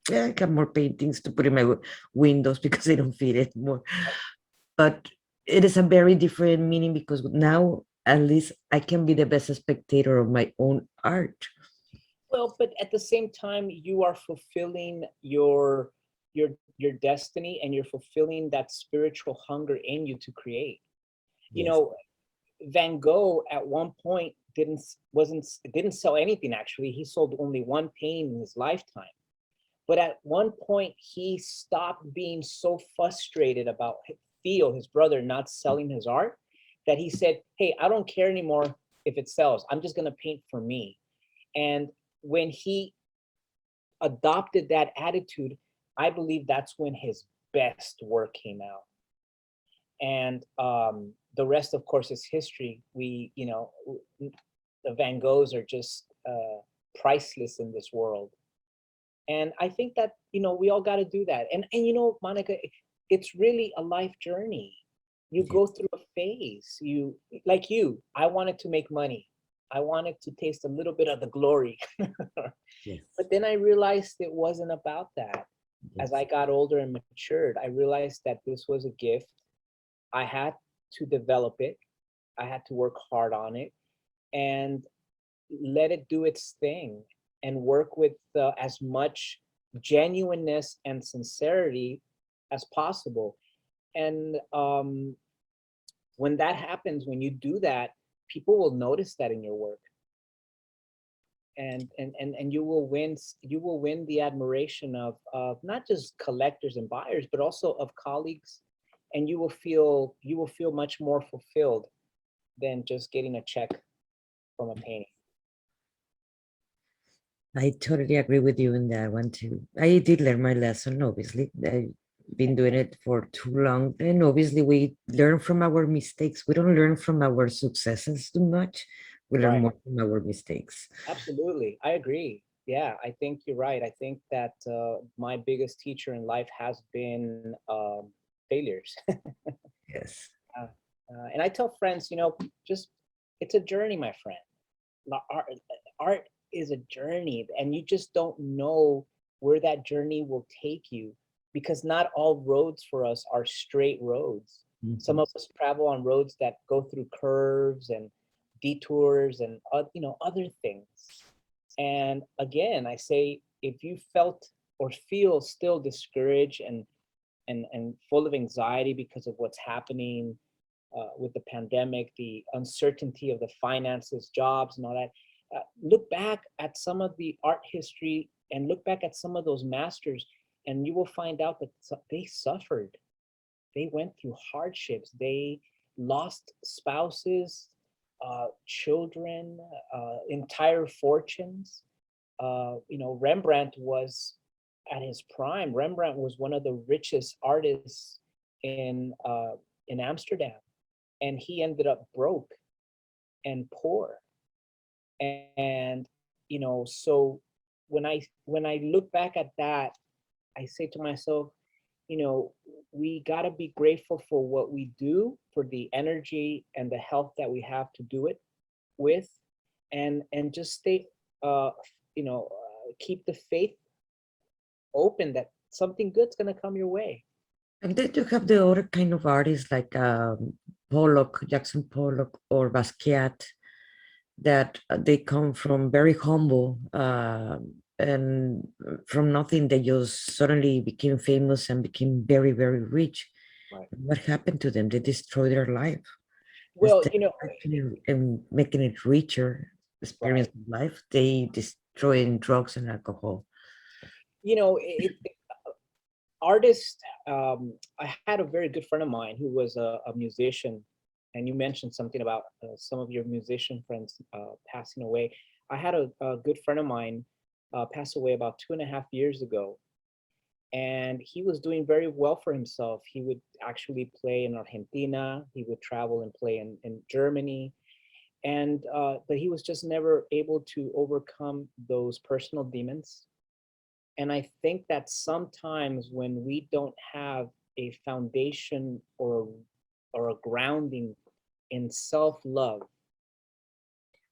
yeah, I got more paintings to put in my windows because I don't fit it more. But it is a very different meaning because now at least I can be the best spectator of my own art. Well, but at the same time, you are fulfilling your destiny, and you're fulfilling that spiritual hunger in you to create. You Yes. know, Van Gogh at one point didn't sell anything. Actually, he sold only one painting in his lifetime. But at one point, he stopped being so frustrated about Theo, his brother, not selling his art, that he said, "Hey, I don't care anymore if it sells. I'm just gonna paint for me." And when he adopted that attitude, I believe that's when his best work came out. And the rest, of course, is history. The Van Goghs are just priceless in this world. And I think that, we all got to do that. And Monica, it's really a life journey. You Yes. go through a phase. Like I wanted to make money. I wanted to taste a little bit of the glory. Yes. But then I realized it wasn't about that. As Yes. I got older and matured, I realized that this was a gift. I had to develop it. I had to work hard on it and let it do its thing, and work with as much genuineness and sincerity as possible. And when that happens, when you do that, people will notice that in your work, and you will win the admiration of not just collectors and buyers, but also of colleagues, and you will feel much more fulfilled than just getting a check from a painting. I totally agree with you in that one too. I did learn my lesson, obviously. I've been doing it for too long. And obviously, we learn from our mistakes. We don't learn from our successes too much. We learn Right. more from our mistakes. Absolutely. I agree. Yeah, I think you're right. I think that my biggest teacher in life has been failures. Yes. And I tell friends, just it's a journey, my friend. Art is a journey, and you just don't know where that journey will take you, because not all roads for us are straight roads. Some Mhm. of us travel on roads that go through curves and detours and other things. And again, I say, if you felt or feel still discouraged and full of anxiety because of what's happening with the pandemic, the uncertainty of the finances, jobs, and all that, look back at some of the art history and look back at some of those masters, and you will find out that they suffered. They went through hardships. They lost spouses, children, entire fortunes. Rembrandt was at his prime. Rembrandt was one of the richest artists in Amsterdam, and he ended up broke and poor. And so when I look back at that, I say to myself, we got to be grateful for what we do, for the energy and the health that we have to do it with, and just stay, keep the faith open that something good's going to come your way. And then you have the other kind of artists like Pollock, Jackson Pollock, or Basquiat, that they come from very humble and from nothing they just suddenly became famous and became very, very rich. Right. What happened to them? They destroyed their life. Well, Instead of actually making it richer, experience right. of life, they destroy in drugs and alcohol. Artist, I had a very good friend of mine who was a musician, and you mentioned something about some of your musician friends passing away. I had a good friend of mine pass away about 2.5 years ago, and he was doing very well for himself. He would actually play in Argentina, he would travel and play in Germany, and but he was just never able to overcome those personal demons. And I think that sometimes when we don't have a foundation or a grounding in self-love,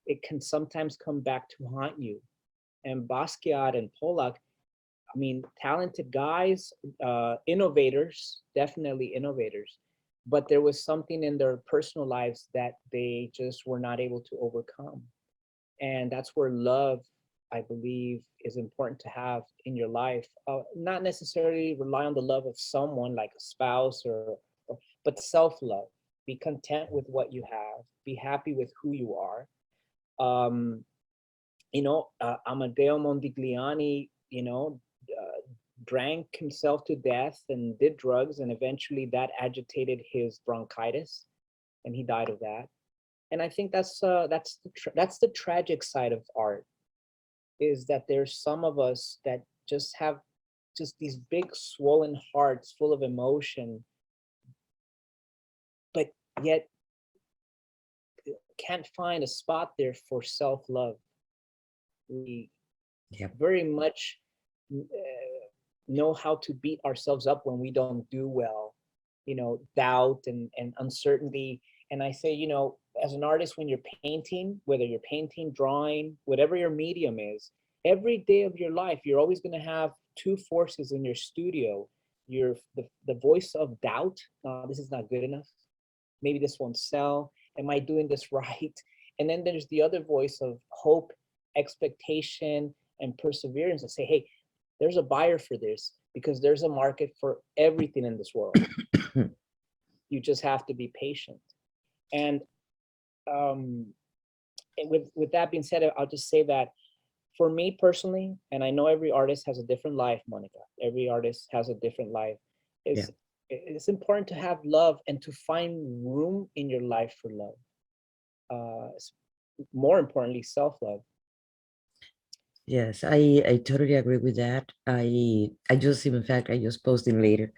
it can sometimes come back to haunt you. And Basquiat and Polak, I mean, talented guys, innovators, definitely innovators, but there was something in their personal lives that they just were not able to overcome. And that's where love, I believe, is important to have in your life. Not necessarily rely on the love of someone like a spouse but self-love. Be content with what you have. Be happy with who you are. Um, Amadeo Mondigliani, drank himself to death and did drugs, and eventually that agitated his bronchitis, and he died of that. And I think that's the tragic side of art, is that there's some of us that just have just these big swollen hearts full of emotion, but yet can't find a spot there for self-love. We very much know how to beat ourselves up when we don't do well, doubt and uncertainty. And I say, as an artist, when you're painting, whether you're painting, drawing, whatever your medium is, every day of your life, you're always going to have two forces in your studio. You're the voice of doubt. This is not good enough. Maybe this won't sell. Am I doing this right? And then there's the other voice of hope, expectation, and perseverance, and say, hey, there's a buyer for this, because there's a market for everything in this world. You just have to be patient. And with that being said, I'll just say that for me personally, and I know every artist has a different life, Monica. Every artist has a different life. It's important to have love and to find room in your life for love. More importantly, self-love. Yes, I totally agree with that. I just, in fact, I just posting later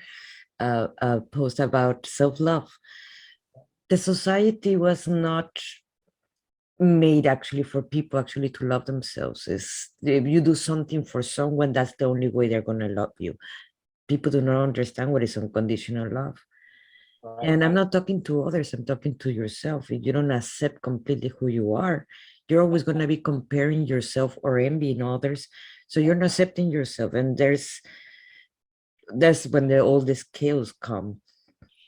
a post about self-love. The society was not made actually for people actually to love themselves. Is if you do something for someone, that's the only way they're gonna love you. People do not understand what is unconditional love. Right. And I'm not talking to others, I'm talking to yourself. If you don't accept completely who you are, you're always going to be comparing yourself or envying others. So you're not accepting yourself. And that's when all this chaos come,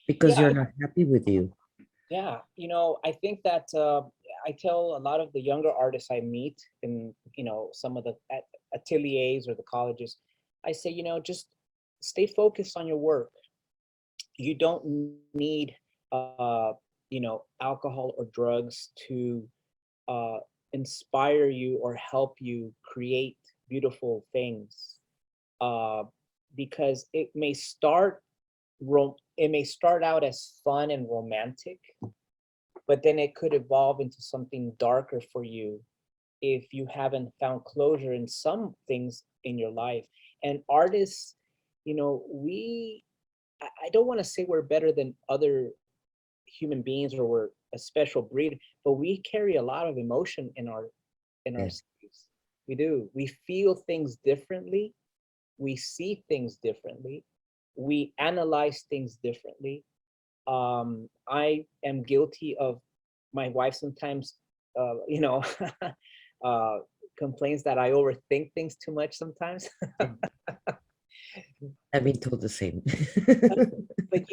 because you're not happy with you. Yeah, I think that I tell a lot of the younger artists I meet in, some of the ateliers or the colleges, I say, just stay focused on your work. You don't need, alcohol or drugs to inspire you or help you create beautiful things, uh, because it may start out as fun and romantic, but then it could evolve into something darker for you if you haven't found closure in some things in your life. And artists, I don't want to say we're better than other human beings or we're a special breed, but we carry a lot of emotion in our sleeves. We do. We feel things differently. We see things differently. We analyze things differently. I am guilty of my wife sometimes, uh, complains that I overthink things too much sometimes. I've been told the same. But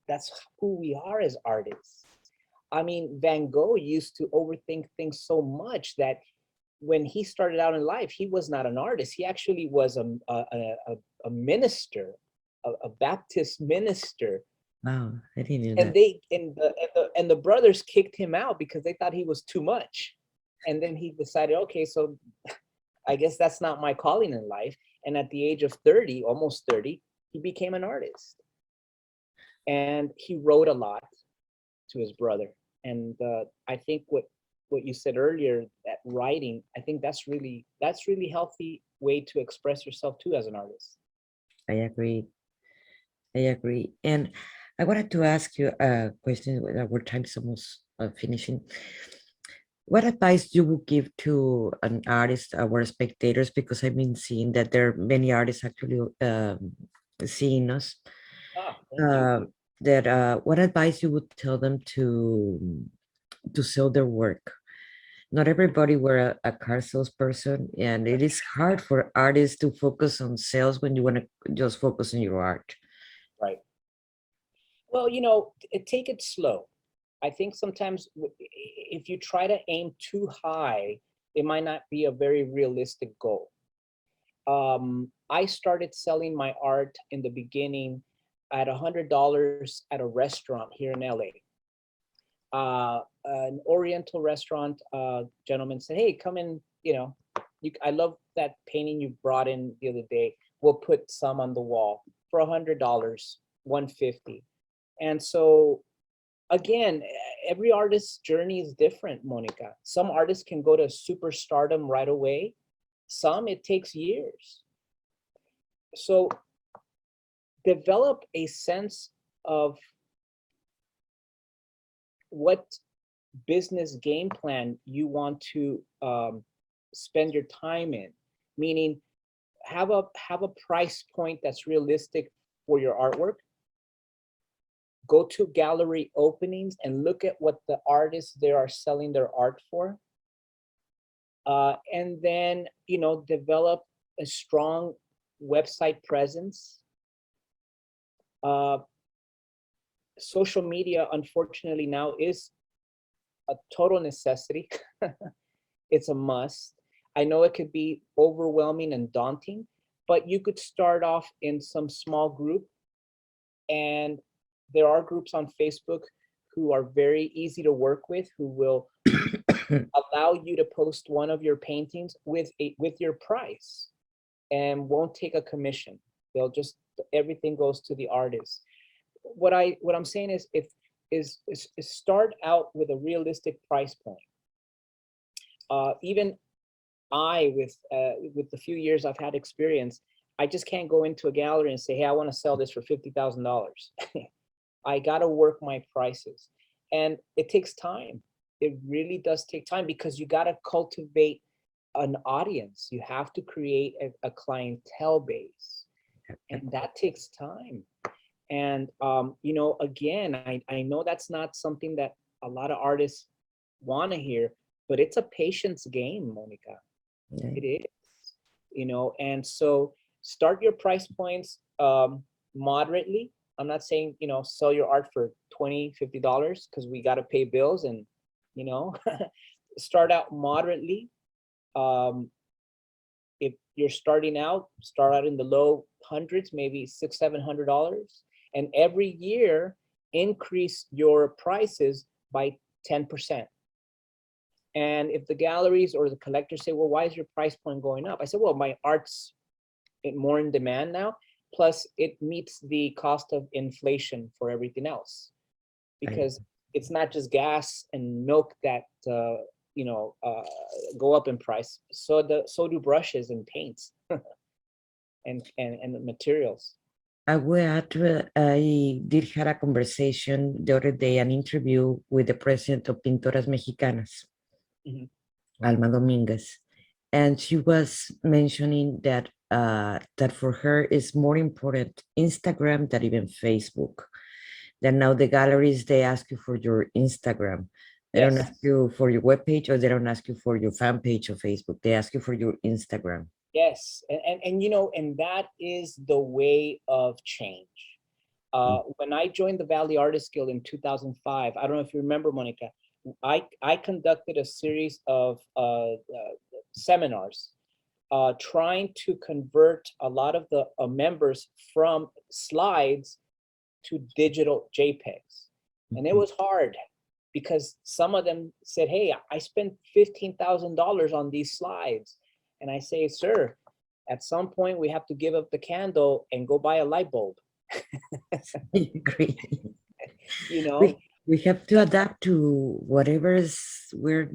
that's who we are as artists. I mean, Van Gogh used to overthink things so much that when he started out in life, he was not an artist. He actually was a minister, a Baptist minister. Wow, I didn't know And that. the brothers kicked him out because they thought he was too much. And then he decided, okay, so I guess that's not my calling in life. And at the age of 30, almost 30, he became an artist. And he wrote a lot to his brother. And I think what you said earlier, that writing, I think that's really healthy way to express yourself too as an artist. I agree. I agree. And I wanted to ask you a question. Our time's almost finishing. What advice you would give to an artist, our spectators? Because I've been seeing that there are many artists actually seeing us. Thank you. That what advice you would tell them to sell their work? Not everybody were a car salesperson, and it is hard for artists to focus on sales when you want to just focus on your art. Right. Well, take it slow. I think sometimes if you try to aim too high, it might not be a very realistic goal. I started selling my art in the beginning at $100 at a restaurant here in LA. An Oriental restaurant gentleman said, "Hey, come in. I love that painting you brought in the other day. We'll put some on the wall for $100, $150." And so, again, every artist's journey is different, Monica. Some artists can go to superstardom right away. Some, it takes years. So develop a sense of what business game plan you want to spend your time in, meaning have a price point that's realistic for your artwork. Go to gallery openings and look at what the artists there are selling their art for. And then, develop a strong website presence. Social media, unfortunately, now is a total necessity. It's a must. I know it could be overwhelming and daunting, but you could start off in some small group. And there are groups on Facebook who are very easy to work with, who will allow you to post one of your paintings with your price and won't take a commission. They'll just, everything goes to the artist. What I'm saying is start out with a realistic price point. Even I, with the few years I've had experience, I just can't go into a gallery and say, "Hey, I want to sell this for $50,000." I got to work my prices, and it takes time. It really does take time because you got to cultivate an audience. You have to create a clientele base, and that takes time. And again, I know that's not something that a lot of artists want to hear, but it's a patience game, Monica. It is, and so start your price points moderately. I'm not saying, sell your art for $20, $50 because we got to pay bills and, start out moderately. If you're starting out, start out in the low hundreds, maybe $600, $700. And every year, increase your prices by 10%. And if the galleries or the collectors say, "Well, why is your price point going up?" I said, "Well, my art's more in demand now. Plus, it meets the cost of inflation for everything else. Because it's not just gas and milk that go up in price. So do brushes and paints and materials." I did have a conversation the other day, an interview with the president of Pintoras Mexicanas, Alma Dominguez. And she was mentioning that that for her is more important Instagram than even Facebook. That now the galleries, they ask you for your Instagram. They don't Yes. ask you for your webpage, or they don't ask you for your fan page of Facebook. They ask you for your Instagram. Yes, and and that is the way of change. When I joined the Valley Artist Guild in 2005, I don't know if you remember, Monica, I conducted a series of seminars trying to convert a lot of the members from slides to digital JPEGs. And it was hard because some of them said, hey, I spent $15,000 on these slides. And I say, sir, at some point we have to give up the candle and go buy a light bulb. I agree. You know, We have to adapt to whatever is we're.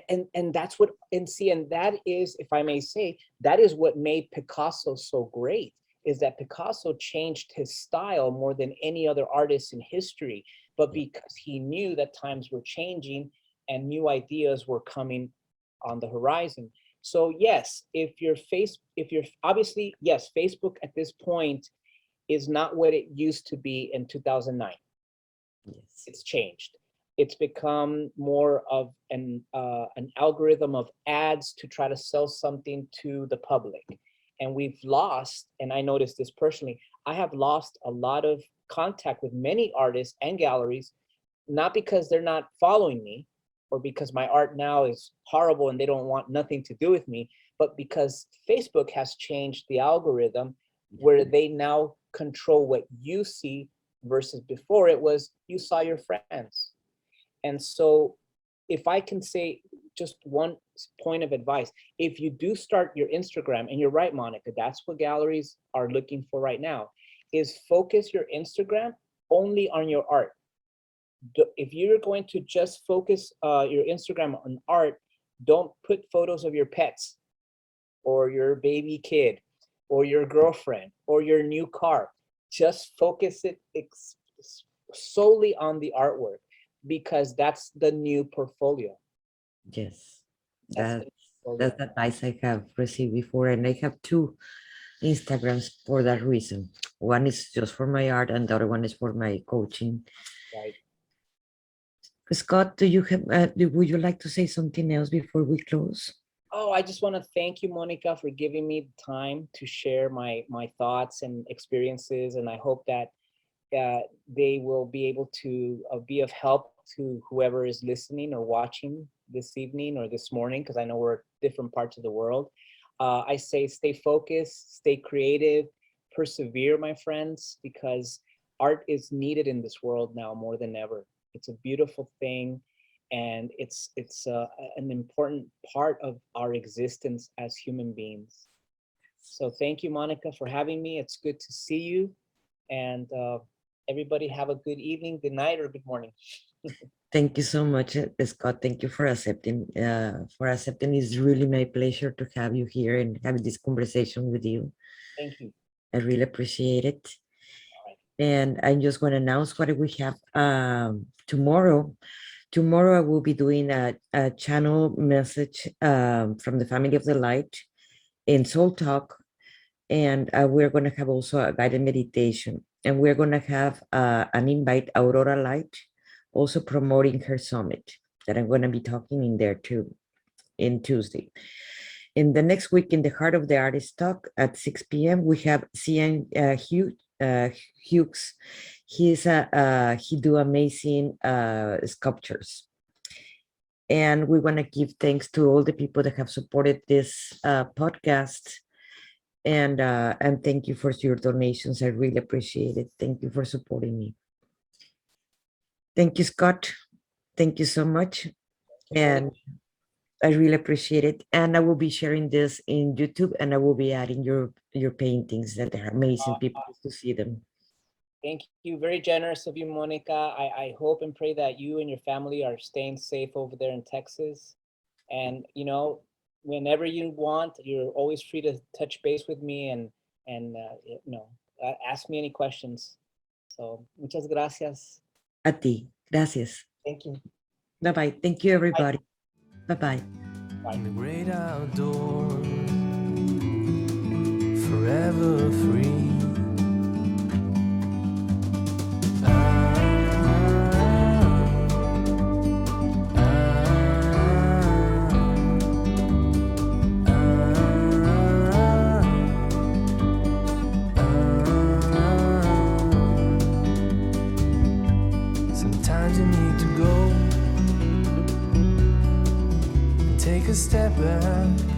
and that's what, and see, and that is, if I may say, that is what made Picasso so great, is that Picasso changed his style more than any other artist in history, but because he knew that times were changing and new ideas were coming on the horizon. So yes, if you're obviously, yes, Facebook at this point is not what it used to be in 2009. Yes. It's changed. It's become more of an algorithm of ads to try to sell something to the public. And we've lost, and I noticed this personally, I have lost a lot of contact with many artists and galleries, not because they're not following me or because my art now is horrible and they don't want nothing to do with me, but because Facebook has changed the algorithm where they now control what you see, versus before it was you saw your friends. And so if I can say just one point of advice, if you do start your Instagram, and you're right, Monica, that's what galleries are looking for right now, is focus your Instagram only on your art. If you're going to just focus your Instagram on art, don't put photos of your pets or your baby kid or your girlfriend or your new car. Just focus it solely on the artwork, because that's the new portfolio. Yes, That's the that's portfolio. the advice I have received before, and I have two Instagrams for that reason. One is just for my art, and the other one is for my coaching. Right. Scott, do you have? Would you like to say something else before we close? Oh, I just want to thank you, Monica, for giving me the time to share my thoughts and experiences, and I hope that they will be able to be of help to whoever is listening or watching this evening or this morning, because I know we're different parts of the world. I say stay focused, stay creative, persevere, my friends, because art is needed in this world now more than ever. It's a beautiful thing, and it's an important part of our existence as human beings. So thank you, Monica, for having me. It's good to see you, and everybody have a good evening, good night, or good morning. Thank you so much, Scott. Thank you for accepting. It's really my pleasure to have you here and have this conversation with you. Thank you. I really appreciate it. All right. And I'm just going to announce what we have tomorrow. Tomorrow I will be doing a channel message from the Family of the Light in Soul Talk, and we're going to have also a guided meditation, and we're going to have an invite Aurora Light, also promoting her summit that I'm going to be talking in there too, in Tuesday. In the next week, in the Heart of the Artist Talk at 6 p.m., we have Cian Hughes. He do amazing sculptures. And we want to give thanks to all the people that have supported this podcast. And thank you for your donations. I really appreciate it. Thank you for supporting me. Thank you, Scott. Thank you so much. And I really appreciate it. And I will be sharing this in YouTube, and I will be adding your paintings that are amazing. People to see them. Thank you. Very generous of you, Monica. I hope and pray that you and your family are staying safe over there in Texas. And whenever you want, you're always free to touch base with me and ask me any questions. So muchas gracias. A ti. Gracias. Thank you. Bye-bye. Thank you, Bye. everybody. Bye-bye. Bye. In the great outdoors, forever free. Sometimes you need to go and take a step back